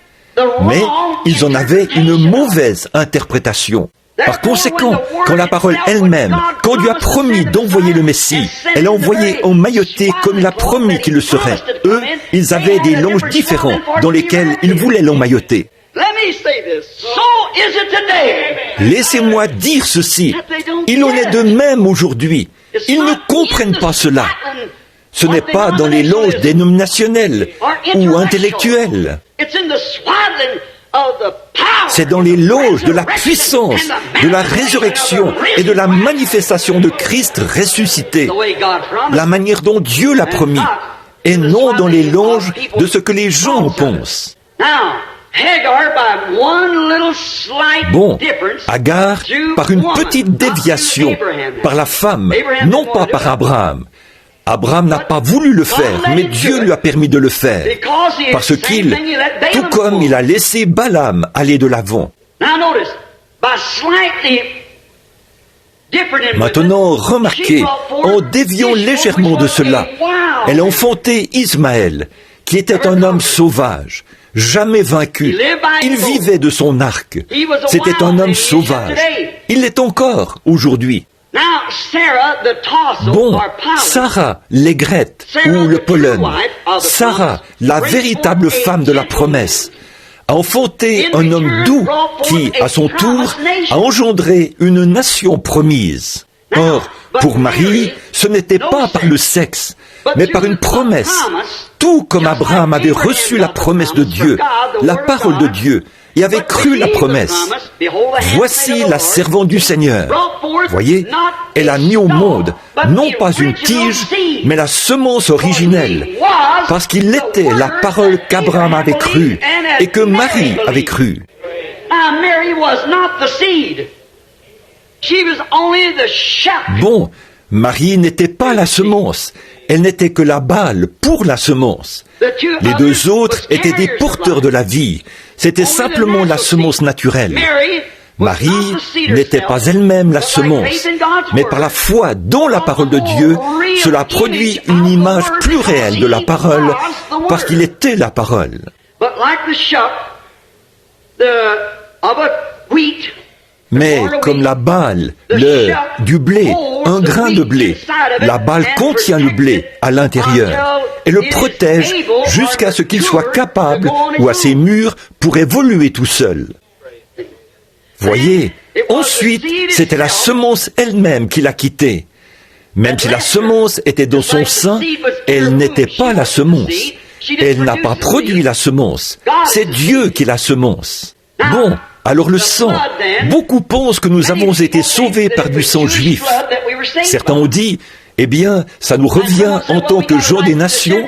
Mais ils en avaient une mauvaise interprétation. Par conséquent, quand la parole elle-même, quand Dieu a promis d'envoyer le Messie, elle a envoyé emmailloté comme il a promis qu'il le serait. Eux, ils avaient des langes différents dans lesquels ils voulaient l'emmailloter. Laissez-moi dire ceci. Il en est de même aujourd'hui. Ils ne comprennent pas cela. Ce n'est pas dans les langes dénominationnelles ou intellectuelles. C'est dans les loges de la puissance, de la résurrection et de la manifestation de Christ ressuscité, la manière dont Dieu l'a promis, et non dans les loges de ce que les gens en pensent. Bon, Agar, par une petite déviation, par la femme, non pas par Abraham. Abraham n'a pas voulu le faire, mais Dieu lui a permis de le faire, parce qu'il, tout comme il a laissé Balaam aller de l'avant. Maintenant, remarquez, en déviant légèrement de cela, elle a enfanté Ismaël, qui était un homme sauvage, jamais vaincu. Il vivait de son arc. C'était un homme sauvage. Il l'est encore aujourd'hui. Bon, Sarah, l'aigrette ou le pollen, Sarah, la véritable femme de la promesse, a enfanté un homme doux qui, à son tour, a engendré une nation promise. Or, pour Marie, ce n'était pas par le sexe, mais par une promesse. Tout comme Abraham avait reçu la promesse de Dieu, la parole de Dieu, et avait cru la promesse. Voici la servante du Seigneur. Voyez, elle a mis au monde, non pas une tige, mais la semence originelle, parce qu'il était la parole qu'Abraham avait crue, et que Marie avait crue. Bon, Marie n'était pas la semence, elle n'était que la balle pour la semence. Les deux autres étaient des porteurs de la vie, c'était simplement la semence naturelle. Marie n'était pas elle-même la semence, mais par la foi dans la parole de Dieu, cela produit une image plus réelle de la parole, parce qu'il était la parole. Mais comme la balle, du blé, un grain de blé, la balle contient le blé à l'intérieur et le protège jusqu'à ce qu'il soit capable ou assez mûr pour évoluer tout seul. Voyez, ensuite, c'était la semence elle-même qui l'a quitté. Même si la semence était dans son sein, elle n'était pas la semence. Elle n'a pas produit la semence. C'est Dieu qui la semence. Bon, Alors le sang, beaucoup pensent que nous avons été sauvés par du sang juif. Certains ont dit, eh bien, ça nous revient en tant que gens des nations,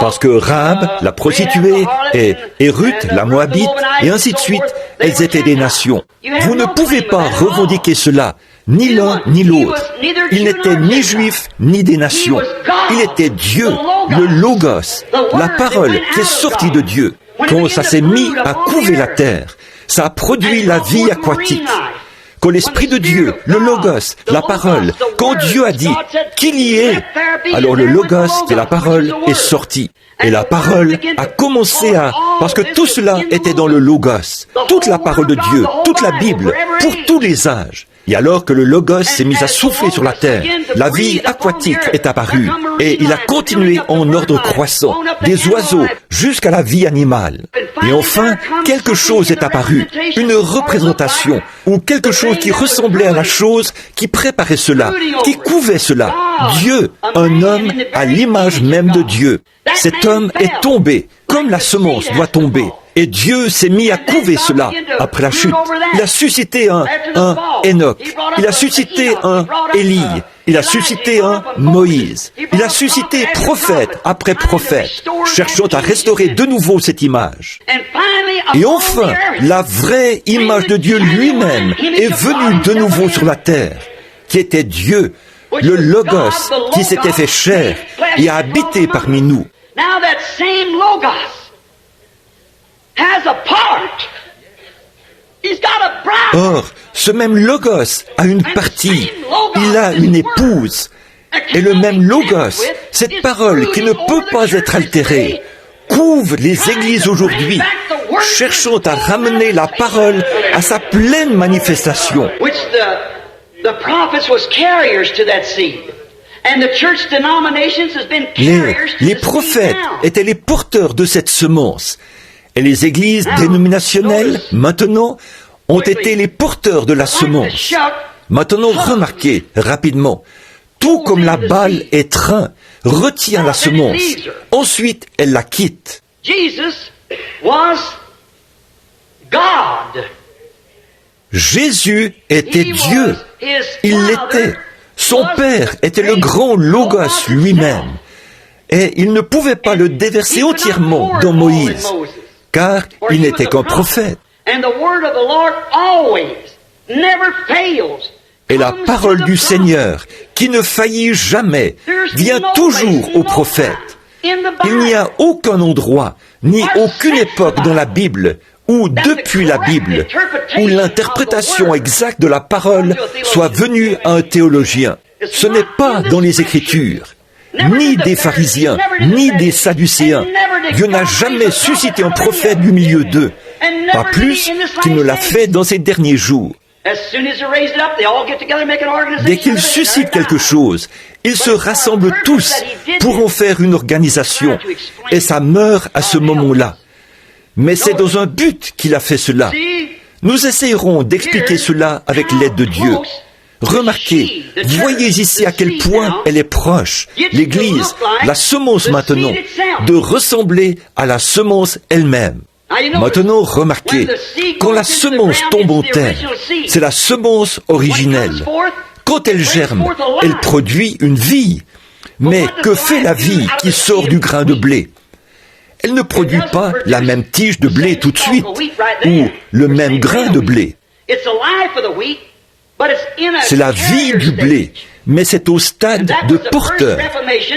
parce que Rahab, la prostituée, et Ruth, la Moabite, et ainsi de suite, elles étaient des nations. Vous ne pouvez pas revendiquer cela, ni l'un ni l'autre. Il n'était ni juif, ni des nations. Il était Dieu, le Logos, la parole qui est sortie de Dieu. Quand ça s'est mis à couver la terre, ça a produit la vie aquatique. Quand l'Esprit de Dieu, le Logos, la parole, quand Dieu a dit qu'il y ait, alors le Logos, qui est la parole, est sorti. Et la parole a commencé à... Parce que tout cela était dans le Logos, toute la parole de Dieu, toute la Bible, pour tous les âges. Et alors que le Logos s'est mis à souffler sur la terre, la vie aquatique est apparue, et il a continué en ordre croissant, des oiseaux jusqu'à la vie animale. Et enfin, quelque chose est apparu, une représentation, ou quelque chose qui ressemblait à la chose qui préparait cela, qui couvait cela. Dieu, un homme à l'image même de Dieu. Cet homme est tombé, comme la semence doit tomber. Et Dieu s'est mis à couver cela après la chute. Il a suscité un Enoch. Il a suscité un Élie. Il a suscité un Moïse. Il a suscité prophète après prophète, cherchant à restaurer de nouveau cette image. Et enfin, la vraie image de Dieu lui-même est venue de nouveau sur la terre, qui était Dieu, le Logos, qui s'était fait chair et a habité parmi nous. Or, ce même Logos a une partie, il a une épouse, et le même Logos, cette parole qui ne peut pas être altérée, couvre les églises aujourd'hui, cherchant à ramener la parole à sa pleine manifestation. Les prophètes étaient les porteurs de cette semence. Et les églises dénominationnelles, maintenant, ont été les porteurs de la semence. Maintenant, remarquez rapidement, tout comme la balle étreint, retient la semence. Ensuite, elle la quitte. Jésus était Dieu. Il l'était. Son Père était le grand Logos lui-même. Et il ne pouvait pas le déverser entièrement dans Moïse, car il n'était qu'un prophète. Et la parole du Seigneur, qui ne faillit jamais, vient toujours au prophète. Il n'y a aucun endroit, ni aucune époque dans la Bible, ou depuis la Bible, où l'interprétation exacte de la parole soit venue à un théologien. Ce n'est pas dans les Écritures, ni des pharisiens, ni des sadducéens. Dieu n'a jamais suscité un prophète du milieu d'eux, pas plus qu'il ne l'a fait dans ces derniers jours. Dès qu'il suscite quelque chose, ils se rassemblent tous pour en faire une organisation, et ça meurt à ce moment-là. Mais c'est dans un but qu'il a fait cela. Nous essayerons d'expliquer cela avec l'aide de Dieu. Remarquez, voyez ici à quel point elle est proche, l'Église, la semence maintenant, de ressembler à la semence elle-même. Maintenant, remarquez, quand la semence tombe en terre, c'est la semence originelle. Quand elle germe, elle produit une vie. Mais que fait la vie qui sort du grain de blé ? Elle ne produit pas la même tige de blé tout de suite, ou le même grain de blé. C'est la vie du blé, mais c'est au stade de porteur.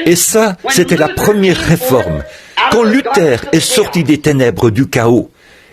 Et ça, c'était la première réforme. Quand Luther est sorti des ténèbres du chaos,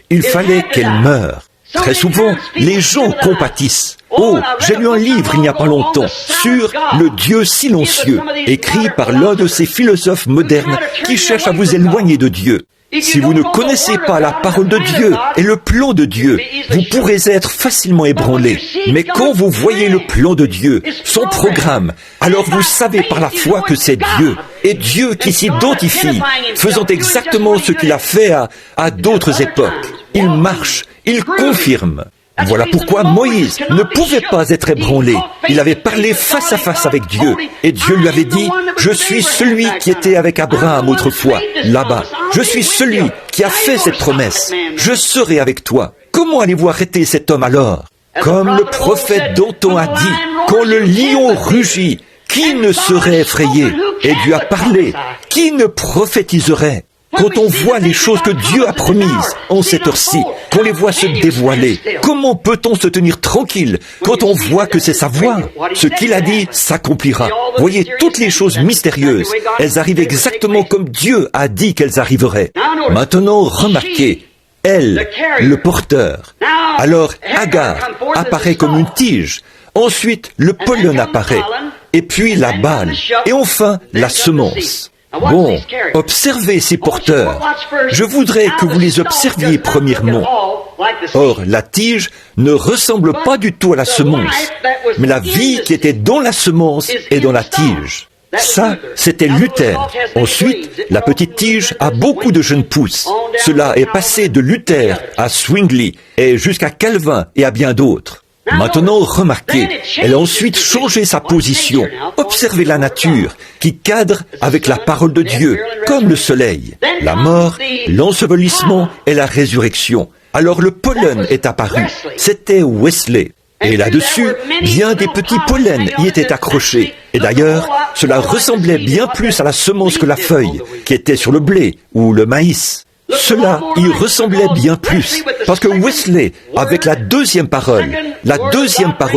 il fallait qu'elle meure. Très souvent, les gens compatissent. Oh, j'ai lu un livre il n'y a pas longtemps sur le Dieu silencieux, écrit par l'un de ces philosophes modernes qui cherchent à vous éloigner de Dieu. Si vous ne connaissez pas la parole de Dieu et le plan de Dieu, vous pourrez être facilement ébranlé. Mais quand vous voyez le plan de Dieu, son programme, alors vous savez par la foi que c'est Dieu. Et Dieu qui s'identifie, faisant exactement ce qu'il a fait à d'autres époques. Il marche, il confirme. Voilà pourquoi Moïse ne pouvait pas être ébranlé. Il avait parlé face à face avec Dieu. Et Dieu lui avait dit, « Je suis celui qui était avec Abraham autrefois, là-bas. Je suis celui qui a fait cette promesse. Je serai avec toi. » comment allez-vous arrêter cet homme alors? Comme le prophète dont on a dit, quand le lion rugit, qui ne serait effrayé? Et Dieu a parlé, qui ne prophétiserait? Quand on voit les choses que Dieu a promises en cette heure-ci, qu'on les voit se dévoiler, comment peut-on se tenir tranquille quand on voit que c'est sa voix? Ce qu'il a dit s'accomplira. Voyez, toutes les choses mystérieuses, elles arrivent exactement comme Dieu a dit qu'elles arriveraient. Maintenant, remarquez, elle, le porteur. Alors, Agar apparaît comme une tige. Ensuite, le pollen apparaît. Et puis la balle. Et enfin, la semence. Bon, observez ces porteurs. Je voudrais que vous les observiez premièrement. Or, la tige ne ressemble pas du tout à la semence, mais la vie qui était dans la semence est dans la tige. Ça, c'était Luther. Ensuite, la petite tige a beaucoup de jeunes pousses. Cela est passé de Luther à Zwingli et jusqu'à Calvin et à bien d'autres. Maintenant, remarquez, elle a ensuite changé sa position. Observez la nature, qui cadre avec la parole de Dieu, comme le soleil. La mort, l'ensevelissement et la résurrection. Alors le pollen est apparu. C'était Wesley. Et là-dessus, bien des petits pollens y étaient accrochés. Et d'ailleurs, cela ressemblait bien plus à la semence que la feuille, qui était sur le blé ou le maïs. Cela y ressemblait bien plus, parce que Wesley, avec la deuxième parole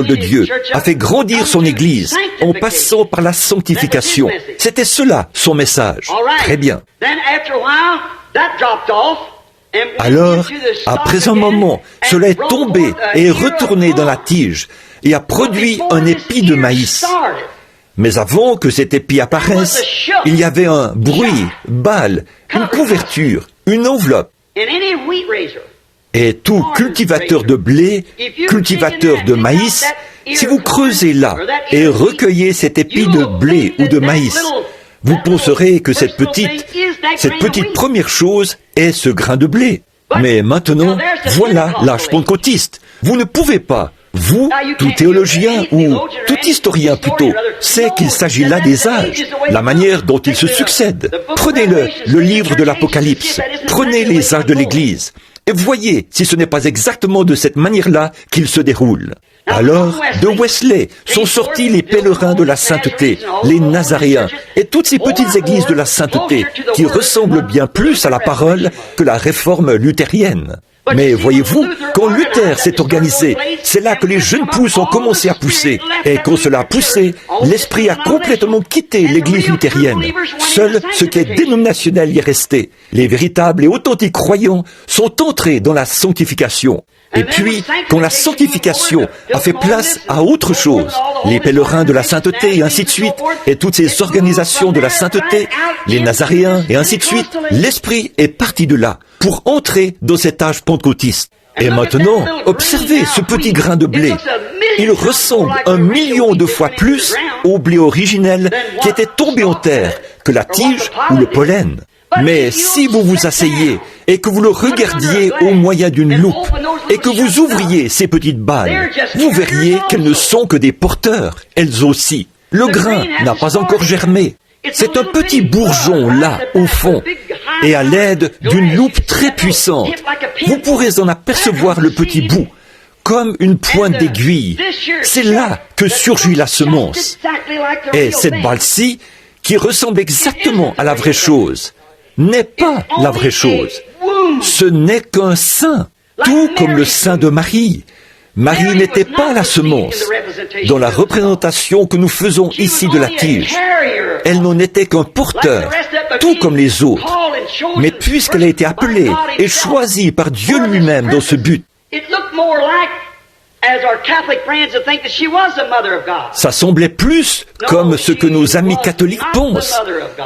de Dieu, a fait grandir son Église en passant par la sanctification. C'était cela, son message. Très bien. Alors, après un moment, cela est tombé et est retourné dans la tige et a produit un épi de maïs. Mais avant que cet épi apparaisse, il y avait un bruit, balle, une couverture, une enveloppe. Et tout cultivateur de blé, cultivateur de maïs, si vous creusez là et recueillez cet épi de blé ou de maïs, vous penserez que cette petite première chose est ce grain de blé. Mais maintenant, voilà l'âge pentecôtiste. Vous ne pouvez pas, vous, tout théologien ou tout historien plutôt, sait qu'il s'agit là des âges, la manière dont ils se succèdent. Prenez-le livre de l'Apocalypse, prenez les âges de l'Église, et voyez si ce n'est pas exactement de cette manière-là qu'il se déroule. Alors, de Wesley sont sortis les pèlerins de la sainteté, les Nazaréens, et toutes ces petites églises de la sainteté, qui ressemblent bien plus à la parole que la réforme luthérienne. Mais voyez-vous, quand Luther s'est organisé, c'est là que les jeunes pousses ont commencé à pousser. Et quand cela a poussé, l'esprit a complètement quitté l'église luthérienne. Seul ce qui est dénominationnel y est resté. Les véritables et authentiques croyants sont entrés dans la sanctification. Et puis, quand la sanctification a fait place à autre chose, les pèlerins de la sainteté et ainsi de suite, et toutes ces organisations de la sainteté, les Nazaréens et ainsi de suite, l'esprit est parti de là pour entrer dans cet âge pentecôtiste. Et maintenant, observez ce petit grain de blé. Il ressemble 1 million de fois plus au blé originel qui était tombé en terre que la tige ou le pollen. Mais si vous vous asseyez et que vous le regardiez au moyen d'une loupe et que vous ouvriez ces petites balles, vous verriez qu'elles ne sont que des porteurs, elles aussi. Le grain n'a pas encore germé. C'est un petit bourgeon là, au fond. Et à l'aide d'une loupe très puissante, vous pourrez en apercevoir le petit bout, comme une pointe d'aiguille. C'est là que surgit la semence. Et cette balle-ci, qui ressemble exactement à la vraie chose, n'est pas la vraie chose. Ce n'est qu'un sein, tout comme le sein de Marie. Marie n'était pas la semence, dans la représentation que nous faisons ici de la tige. Elle n'en était qu'un porteur, tout comme les autres. Mais puisqu'elle a été appelée et choisie par Dieu lui-même dans ce but, ça semblait plus comme ce que nos amis catholiques pensent,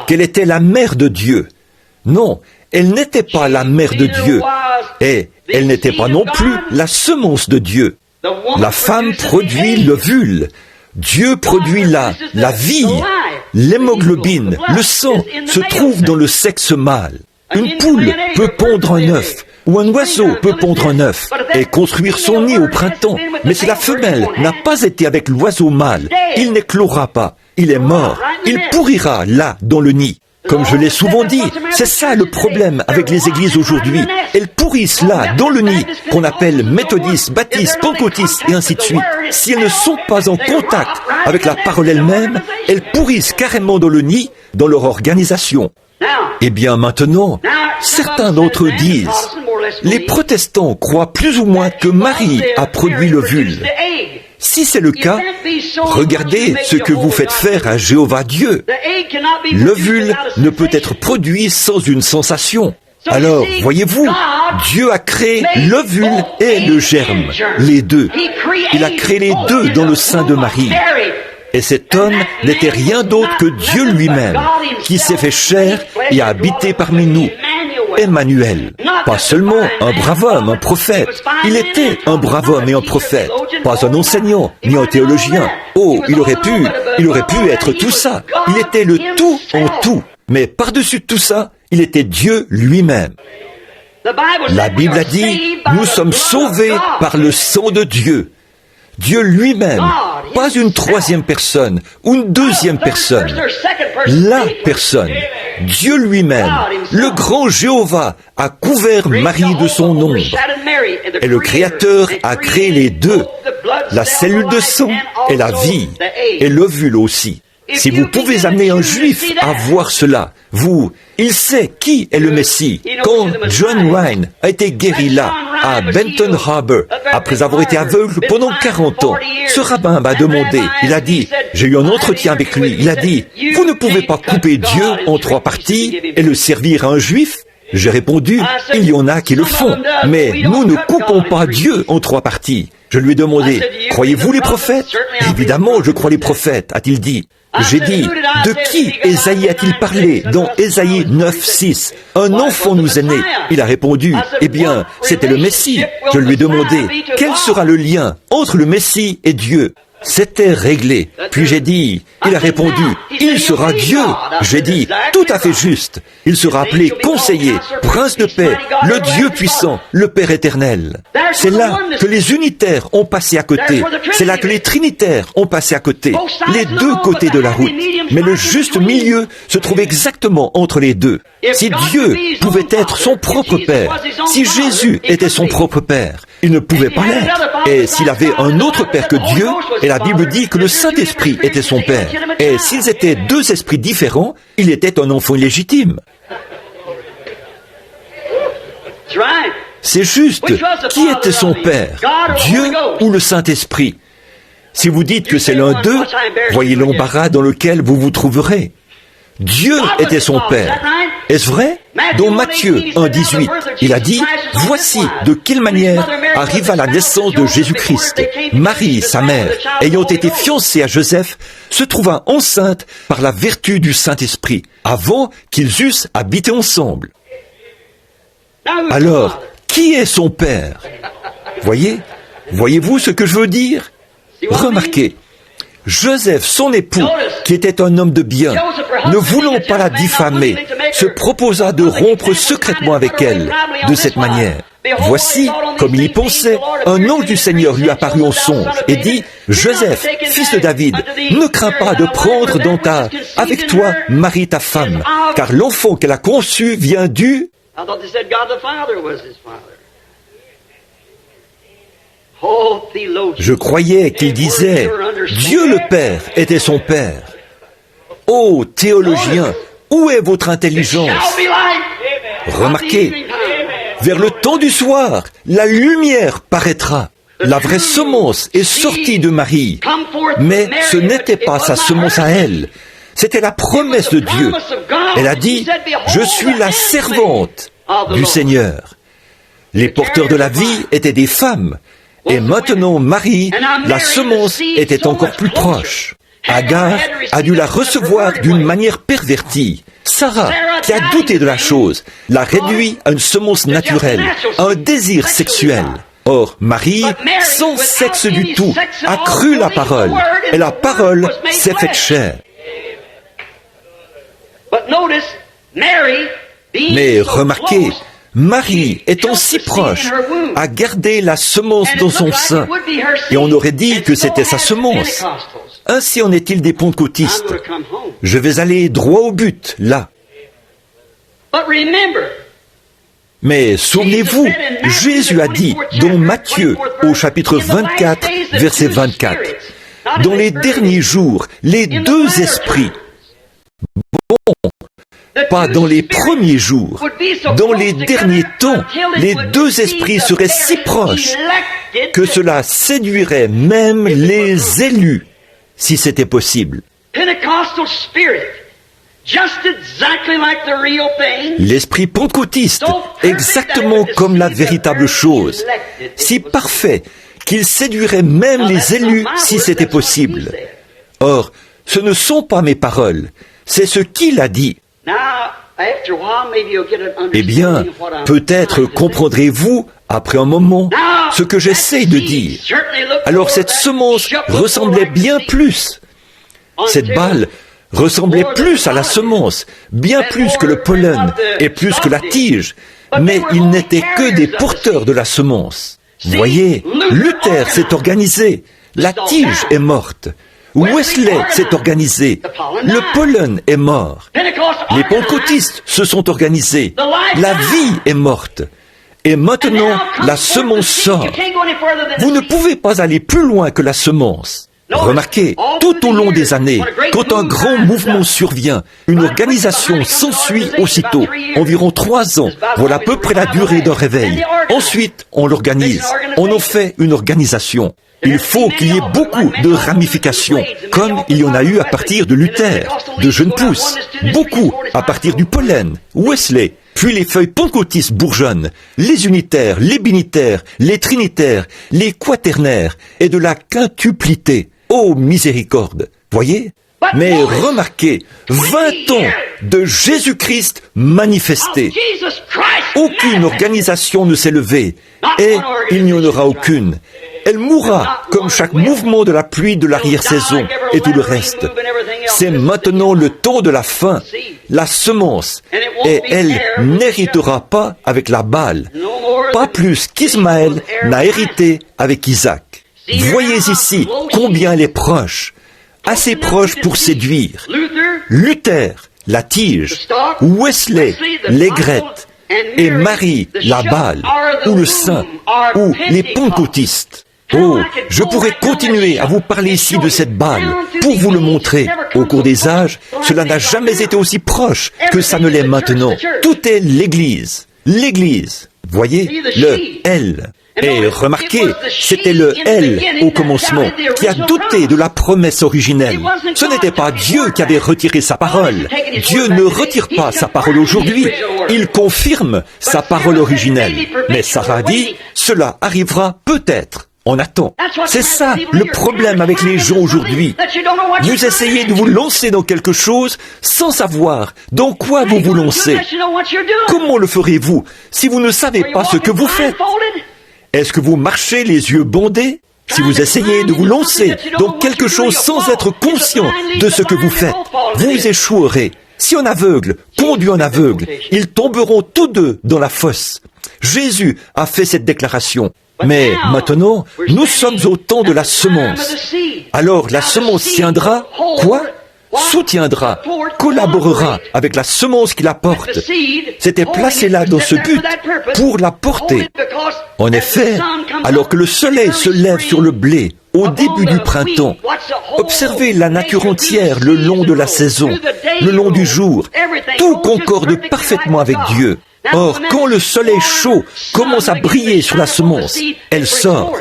qu'elle était la mère de Dieu. Non, elle n'était pas la mère de Dieu, et elle n'était pas non plus la semence de Dieu. La femme produit l'ovule, Dieu produit la vie, l'hémoglobine, le sang se trouve dans le sexe mâle. Une poule peut pondre un œuf, ou un oiseau peut pondre un œuf et construire son nid au printemps. Mais si la femelle n'a pas été avec l'oiseau mâle, il n'éclora pas, il est mort, il pourrira là dans le nid. Comme je l'ai souvent dit, c'est ça le problème avec les églises aujourd'hui. Elles pourrissent là, dans le nid, qu'on appelle méthodistes, baptistes, pentecôtistes et ainsi de suite. Si elles ne sont pas en contact avec la parole elle-même, elles pourrissent carrément dans le nid, dans leur organisation. Eh bien maintenant, certains d'entre eux disent, les protestants croient plus ou moins que Marie a produit l'ovule. Si c'est le cas, regardez ce que vous faites faire à Jéhovah Dieu. L'ovule ne peut être produit sans une sensation. Alors, voyez-vous, Dieu a créé l'ovule et le germe, les deux. Il a créé les deux dans le sein de Marie. Et cet homme n'était rien d'autre que Dieu lui-même, qui s'est fait chair et a habité parmi nous. Emmanuel, pas seulement un brave homme, un prophète. Il était un brave homme et un prophète, pas un enseignant, ni un théologien. Oh, il aurait pu être tout ça. Il était le tout en tout. Mais par-dessus tout ça, il était Dieu lui-même. La Bible a dit, nous sommes sauvés par le sang de Dieu. Dieu lui-même, pas une troisième personne ou une deuxième personne. La personne, Dieu lui-même, le grand Jéhovah, a couvert Marie de son ombre. Et le Créateur a créé les deux, la cellule de sang et la vie, et l'ovule aussi. Si vous pouvez amener un juif à voir cela, il sait qui est le Messie. Quand John Ryan a été guéri là, à Benton Harbor, après avoir été aveugle pendant 40 ans, ce rabbin m'a demandé, il a dit, j'ai eu un entretien avec lui, il a dit, vous ne pouvez pas couper Dieu en 3 parties et le servir à un juif? J'ai répondu, il y en a qui le font, mais nous ne coupons pas Dieu en 3 parties. Je lui ai demandé, croyez-vous les prophètes? Évidemment, je crois les prophètes, a-t-il dit. J'ai dit, de qui Ésaïe a-t-il parlé dans Ésaïe 9:6? Un enfant nous est né. Il a répondu, eh bien, c'était le Messie. Je lui ai demandé, quel sera le lien entre le Messie et Dieu? C'était réglé. Puis j'ai dit, il a répondu, il sera Dieu. J'ai dit, tout à fait juste. Il sera appelé conseiller, prince de paix, le Dieu puissant, le Père éternel. C'est là que les unitaires ont passé à côté. C'est là que les trinitaires ont passé à côté. Les deux côtés de la route. Mais le juste milieu se trouve exactement entre les deux. Si Dieu pouvait être son propre Père, si Jésus était son propre Père, il ne pouvait pas l'être. Et s'il avait un autre Père que Dieu, et la Bible dit que le Saint-Esprit était son Père. Et s'ils étaient 2 esprits différents, il était un enfant illégitime. C'est juste. Qui était son Père? Dieu ou le Saint-Esprit? Si vous dites que c'est l'un d'eux, voyez l'embarras dans lequel vous vous trouverez. Dieu était son Père. Est-ce vrai? Dans Matthieu 1:18, il a dit, voici de quelle manière arriva la naissance de Jésus-Christ. Marie, sa mère, ayant été fiancée à Joseph, se trouva enceinte par la vertu du Saint-Esprit, avant qu'ils eussent habité ensemble. Alors, qui est son Père? Voyez-vous ce que je veux dire? Remarquez, Joseph, son époux, qui était un homme de bien, ne voulant pas la diffamer, se proposa de rompre secrètement avec elle, de cette manière. Voici, comme il y pensait, un ange du Seigneur lui apparut en songe et dit, Joseph, fils de David, ne crains pas de prendre avec toi Marie ta femme, car l'enfant qu'elle a conçu vient du... Je croyais qu'il disait, Dieu le Père était son Père. Ô théologiens, où est votre intelligence? Remarquez, vers le temps du soir, la lumière paraîtra. La vraie semence est sortie de Marie, mais ce n'était pas sa semence à elle. C'était la promesse de Dieu. Elle a dit, je suis la servante du Seigneur. Les porteurs de la vie étaient des femmes. Et maintenant, Marie, la semence était encore plus proche. Agar a dû la recevoir d'une manière pervertie. Sarah, qui a douté de la chose, l'a réduit à une semence naturelle, à un désir sexuel. Or, Marie, sans sexe du tout, a cru la parole, et la parole s'est faite chair. Mais remarquez, Marie, étant si proche, a gardé la semence dans son sein, et on aurait dit que c'était sa semence. Ainsi en est-il des pentecôtistes. Je vais aller droit au but, là. Mais souvenez-vous, Jésus a dit dans Matthieu au chapitre 24, verset 24, « Dans les derniers jours, les deux esprits, pas dans les premiers jours, dans les derniers temps, les deux esprits seraient si proches que cela séduirait même les élus, si c'était possible. » L'esprit pentecôtiste, exactement comme la véritable chose, si parfait qu'il séduirait même les élus si c'était possible. Or, ce ne sont pas mes paroles, c'est ce qu'il a dit. Eh bien, peut-être comprendrez-vous, après un moment, ce que j'essaye de dire. Alors cette semence ressemblait bien plus. Cette balle ressemblait plus à la semence, bien plus que le pollen et plus que la tige, mais ils n'étaient que des porteurs de la semence. Voyez, Luther s'est organisé, la tige est morte. Wesley s'est organisé, le pollen est mort. Les pentecôtistes se sont organisés, la vie est morte. Et maintenant, la semence sort. Vous ne pouvez pas aller plus loin que la semence. Remarquez, tout au long des années, quand un grand mouvement survient, une organisation s'ensuit aussitôt. Environ 3 ans, voilà à peu près la durée d'un réveil. Ensuite, on l'organise. On en fait une organisation. Il faut qu'il y ait beaucoup de ramifications, comme il y en a eu à partir de Luther, de jeunes pousses, beaucoup à partir du pollen, Wesley, puis les feuilles pentecôtistes bourgeonnent, les unitaires, les binitaires, les trinitaires, les quaternaires et de la quintuplité. Oh miséricorde! Voyez? Mais remarquez, 20 ans de Jésus-Christ manifesté. Aucune organisation ne s'est levée, et il n'y en aura aucune. Elle mourra comme chaque mouvement de la pluie de l'arrière-saison et tout le reste. C'est maintenant le temps de la fin, la semence, et elle n'héritera pas avec la balle, pas plus qu'Ismaël n'a hérité avec Isaac. Voyez ici combien elle est proche, assez proche pour séduire. Luther, la tige, Wesley, l'aigrette, et Marie, la balle, ou le saint, ou les pentecôtistes. Oh, je pourrais continuer à vous parler ici de cette balle pour vous le montrer. Au cours des âges, cela n'a jamais été aussi proche que ça ne l'est maintenant. Tout est l'Église. L'Église. Voyez, le L. Et remarquez, c'était le L au commencement qui a douté de la promesse originelle. Ce n'était pas Dieu qui avait retiré sa parole. Dieu ne retire pas sa parole aujourd'hui. Il confirme sa parole originelle. Mais Sarah dit, cela arrivera peut-être. On attend. C'est ça le problème avec les gens aujourd'hui. Vous essayez de vous lancer dans quelque chose sans savoir dans quoi vous vous lancez. Comment le ferez-vous si vous ne savez pas ce que vous faites? Est-ce que vous marchez les yeux bandés? Si vous essayez de vous lancer dans quelque chose sans être conscient de ce que vous faites, vous échouerez. Si un aveugle conduit un aveugle, ils tomberont tous deux dans la fosse. Jésus a fait cette déclaration. Mais maintenant, nous sommes au temps de la semence. Alors la semence tiendra, quoi? Soutiendra, collaborera avec la semence qui la porte. C'était placé là dans ce but, pour la porter. En effet, alors que le soleil se lève sur le blé, au début du printemps, observez la nature entière le long de la saison, le long du jour. Tout concorde parfaitement avec Dieu. Or, quand le soleil chaud commence à briller sur la semence, elle sort.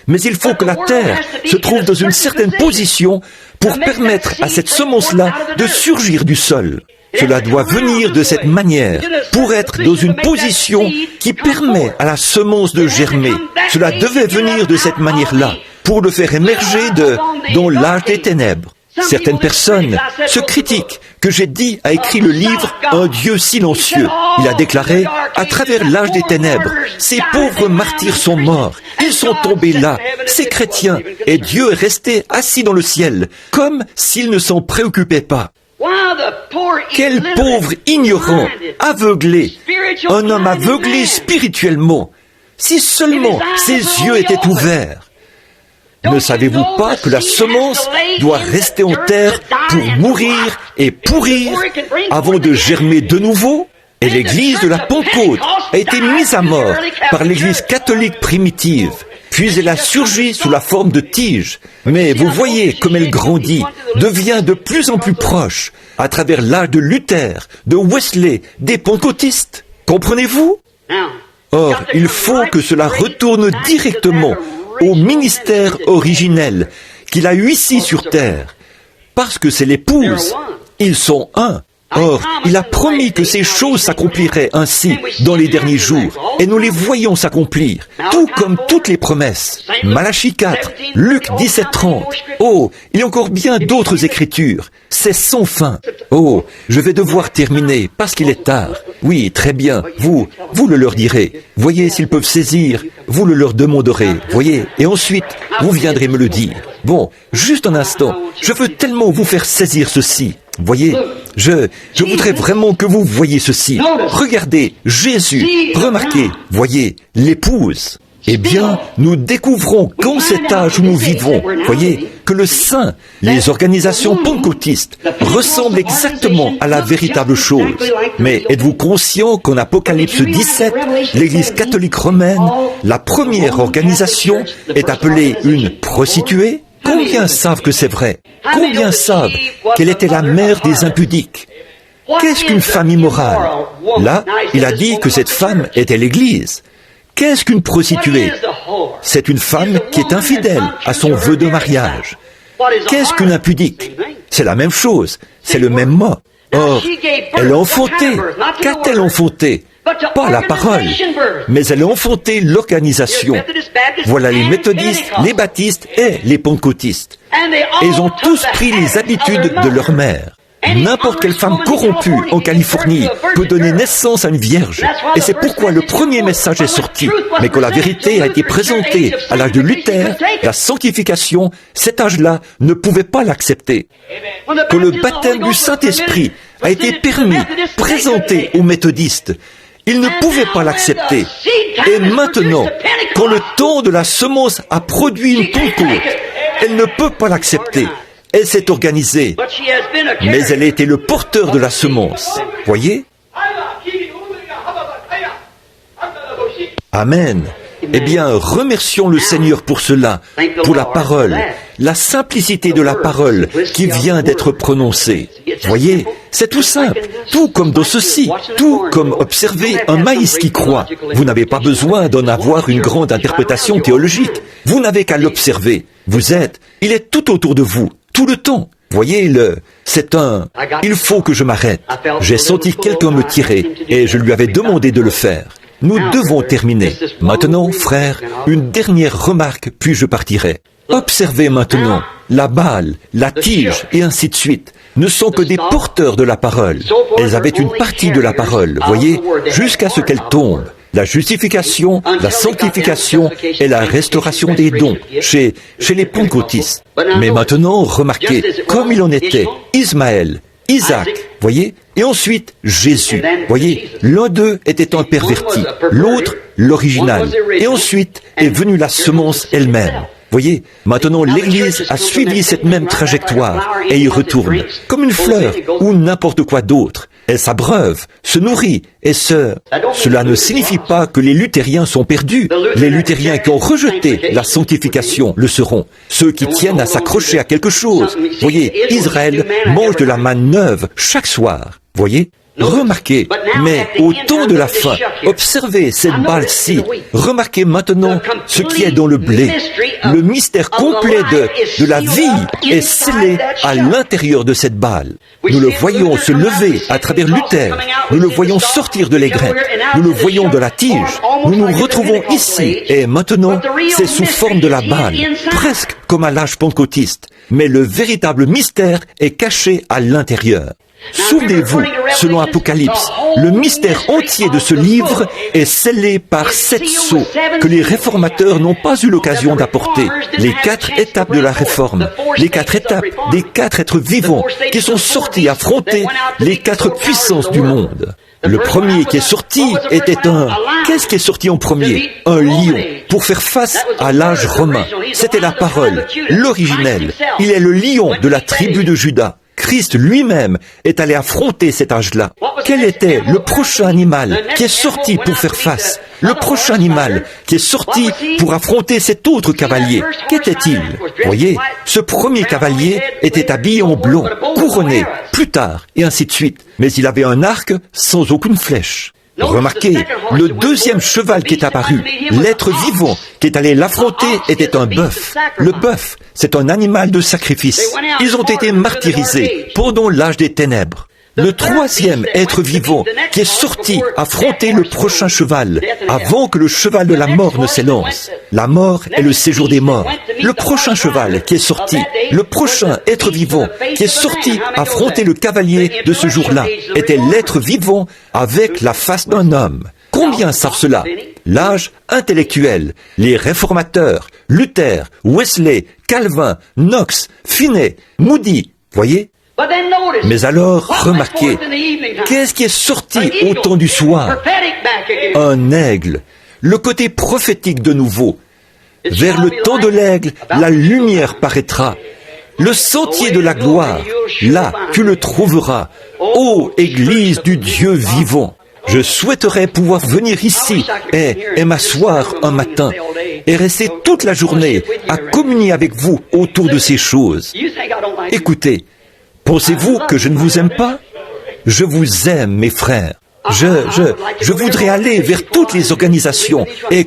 Mais il faut que la terre se trouve dans une certaine position pour permettre à cette semence-là de surgir du sol. Cela doit venir de cette manière, pour être dans une position qui permet à la semence de germer. Cela devait venir de cette manière-là, pour le faire émerger dans l'âge des ténèbres. Certaines personnes se critiquent que j'ai dit a écrit le livre « Un Dieu silencieux ». Il a déclaré « À travers l'âge des ténèbres, ces pauvres martyrs sont morts. Ils sont tombés là, ces chrétiens, et Dieu est resté assis dans le ciel, comme s'il ne s'en préoccupait pas. » Quel pauvre ignorant, aveuglé, un homme aveuglé spirituellement. Si seulement ses yeux étaient ouverts. Ne savez-vous pas que la semence doit rester en terre pour mourir et pourrir avant de germer de nouveau? Et l'église de la Pentecôte a été mise à mort par l'église catholique primitive. Puis elle a surgi sous la forme de tiges. Mais vous voyez comme elle grandit, devient de plus en plus proche, à travers l'âge de Luther, de Wesley, des pentecôtistes. Comprenez-vous? Or, il faut que cela retourne directement au ministère originel qu'il a eu ici sur terre. Parce que c'est l'épouse. Ils sont un. Or, il a promis que ces choses s'accompliraient ainsi dans les derniers jours, et nous les voyons s'accomplir, tout comme toutes les promesses. Malachie 4, Luc 17:30. Oh, il y a encore bien d'autres écritures. C'est sans fin. Oh, je vais devoir terminer, parce qu'il est tard. Oui, très bien, vous le leur direz. Voyez s'ils peuvent saisir, vous le leur demanderez, voyez, et ensuite, vous viendrez me le dire. Bon, juste un instant, je veux tellement vous faire saisir ceci. Voyez, je voudrais vraiment que vous voyiez ceci. Regardez, Jésus, remarquez, voyez, l'épouse. Eh bien, nous découvrons qu'en cet âge où nous vivons, voyez, que le saint, les organisations pentecôtistes ressemblent exactement à la véritable chose. Mais êtes-vous conscient qu'en Apocalypse 17, l'Église catholique romaine, la première organisation, est appelée une prostituée? Combien savent que c'est vrai? Combien savent qu'elle était la mère des impudiques? Qu'est-ce qu'une femme immorale? Là, il a dit que cette femme était l'Église. Qu'est-ce qu'une prostituée? C'est une femme qui est infidèle à son vœu de mariage. Qu'est-ce qu'une impudique? C'est la même chose, c'est le même mot. Or, elle a enfanté. Qu'a-t-elle enfanté? Pas la parole, mais elle a enfanté l'organisation. Voilà les méthodistes, les baptistes et les pentecôtistes. Et ils ont tous pris les habitudes de leur mère. N'importe quelle femme corrompue en Californie peut donner naissance à une vierge. Et c'est pourquoi le premier message est sorti. Mais quand la vérité a été présentée à l'âge de Luther, la sanctification, cet âge-là ne pouvait pas l'accepter. Quand le baptême du Saint-Esprit a été permis, présenté aux méthodistes, ils ne pouvaient pas l'accepter. Et maintenant, quand le temps de la semence a produit une Pentecôte, elle ne peut pas l'accepter. Elle s'est organisée, mais elle a été le porteur de la semence. Voyez? Amen. Eh bien, remercions le Seigneur pour cela, pour la parole, la simplicité de la parole qui vient d'être prononcée. Voyez, c'est tout simple, tout comme dans ceci, tout comme observer un maïs qui croît. Vous n'avez pas besoin d'en avoir une grande interprétation théologique. Vous n'avez qu'à l'observer. Il est tout autour de vous, tout le temps. Voyez, il faut que je m'arrête. J'ai senti quelqu'un me tirer et je lui avais demandé de le faire. Nous devons terminer. Maintenant, frère, une dernière remarque, puis je partirai. Observez maintenant, la balle, la tige, et ainsi de suite, ne sont que des porteurs de la parole. Elles avaient une partie de la parole, voyez, jusqu'à ce qu'elle tombe. La justification, la sanctification et la restauration des dons chez les pentecôtistes. Mais maintenant, remarquez, comme il en était, Ismaël, Isaac, voyez, et ensuite Jésus. Voyez, l'un d'eux était un perverti, l'autre l'original. Et ensuite est venue la semence elle-même. Voyez, maintenant l'Église a suivi cette même trajectoire et y retourne, comme une fleur ou n'importe quoi d'autre. Elle s'abreuve, se nourrit, et cela ne signifie pas que les luthériens sont perdus. Les luthériens qui ont rejeté la sanctification le seront. Ceux qui tiennent à s'accrocher à quelque chose. Voyez, Israël mange de la manne neuve chaque soir. Voyez? Remarquez, mais au temps de la fin, observez cette balle-ci. Remarquez maintenant ce qui est dans le blé. Le mystère complet de la vie est scellé à l'intérieur de cette balle. Nous le voyons se lever à travers Luther. Nous le voyons sortir de l'aigrette. Nous le voyons de la tige. Nous nous retrouvons ici. Et maintenant, c'est sous forme de la balle, presque comme à l'âge pentecôtiste. Mais le véritable mystère est caché à l'intérieur. Souvenez-vous, selon Apocalypse, le mystère entier de ce livre est scellé par 7 sceaux que les réformateurs n'ont pas eu l'occasion d'apporter. Les 4 étapes de la réforme, les 4 étapes des 4 êtres vivants qui sont sortis affronter les 4 puissances du monde. Le premier qui est sorti était Qu'est-ce qui est sorti en premier? Un lion, pour faire face à l'âge romain. C'était la parole, l'originel. Il est le lion de la tribu de Juda. Christ lui-même est allé affronter cet âge-là. Quel était le prochain animal qui est sorti pour faire face? Le prochain animal qui est sorti pour affronter cet autre cavalier. Qu'était-il? Voyez, ce premier cavalier était habillé en blond, couronné, plus tard, et ainsi de suite. Mais il avait un arc sans aucune flèche. Remarquez, le deuxième cheval qui est apparu, l'être vivant qui est allé l'affronter était un bœuf. Le bœuf, c'est un animal de sacrifice. Ils ont été martyrisés pendant l'âge des ténèbres. Le troisième être vivant qui est sorti affronter le prochain cheval avant que le cheval de la mort ne s'élance. La mort est le séjour des morts. Le prochain cheval qui est sorti, le prochain être vivant qui est sorti affronter le cavalier de ce jour-là était l'être vivant avec la face d'un homme. Combien savent cela? L'âge intellectuel, les réformateurs, Luther, Wesley, Calvin, Knox, Finney, Moody, voyez? Mais alors, remarquez, qu'est-ce qui est sorti au temps du soir? Un aigle, le côté prophétique de nouveau. Vers le temps de l'aigle, la lumière paraîtra. Le sentier de la gloire, là, tu le trouveras. Ô Église du Dieu vivant! Je souhaiterais pouvoir venir ici et m'asseoir un matin et rester toute la journée à communier avec vous autour de ces choses. Écoutez, pensez-vous que je ne vous aime pas? Je vous aime, mes frères. Je voudrais aller vers toutes les organisations et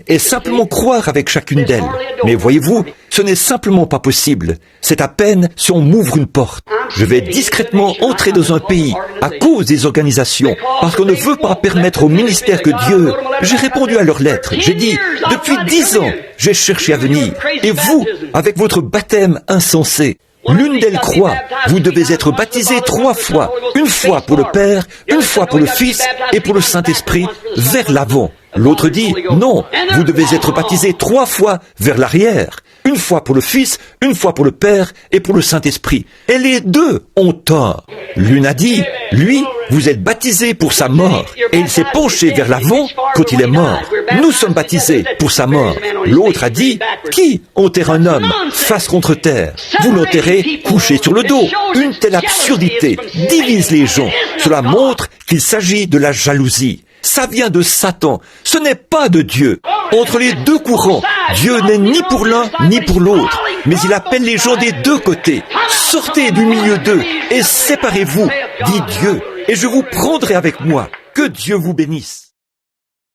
et simplement croire avec chacune d'elles. Mais voyez-vous, ce n'est simplement pas possible. C'est à peine si on m'ouvre une porte. Je vais discrètement entrer dans un pays à cause des organisations, parce qu'on ne veut pas permettre au ministère que Dieu... J'ai répondu à leurs lettres. J'ai dit, depuis 10 ans, j'ai cherché à venir. Et vous, avec votre baptême insensé, l'une d'elles croit, vous devez être baptisé 3 fois, une fois pour le Père, une fois pour le Fils et pour le Saint-Esprit, vers l'avant. L'autre dit, non, vous devez être baptisé 3 fois vers l'arrière, une fois pour le Fils, une fois pour le Père et pour le Saint-Esprit. Et les deux ont tort. L'une a dit, lui, vous êtes baptisé pour sa mort, et il s'est penché vers l'avant quand il est mort. Nous sommes baptisés pour sa mort. L'autre a dit, qui enterre un homme face contre terre? Vous l'enterrez couché sur le dos. Une telle absurdité divise les gens. Cela montre qu'il s'agit de la jalousie. Ça vient de Satan, ce n'est pas de Dieu. Entre les deux courants, Dieu n'est ni pour l'un ni pour l'autre, mais il appelle les gens des deux côtés. Sortez du milieu d'eux et séparez-vous, dit Dieu, et je vous prendrai avec moi. Que Dieu vous bénisse.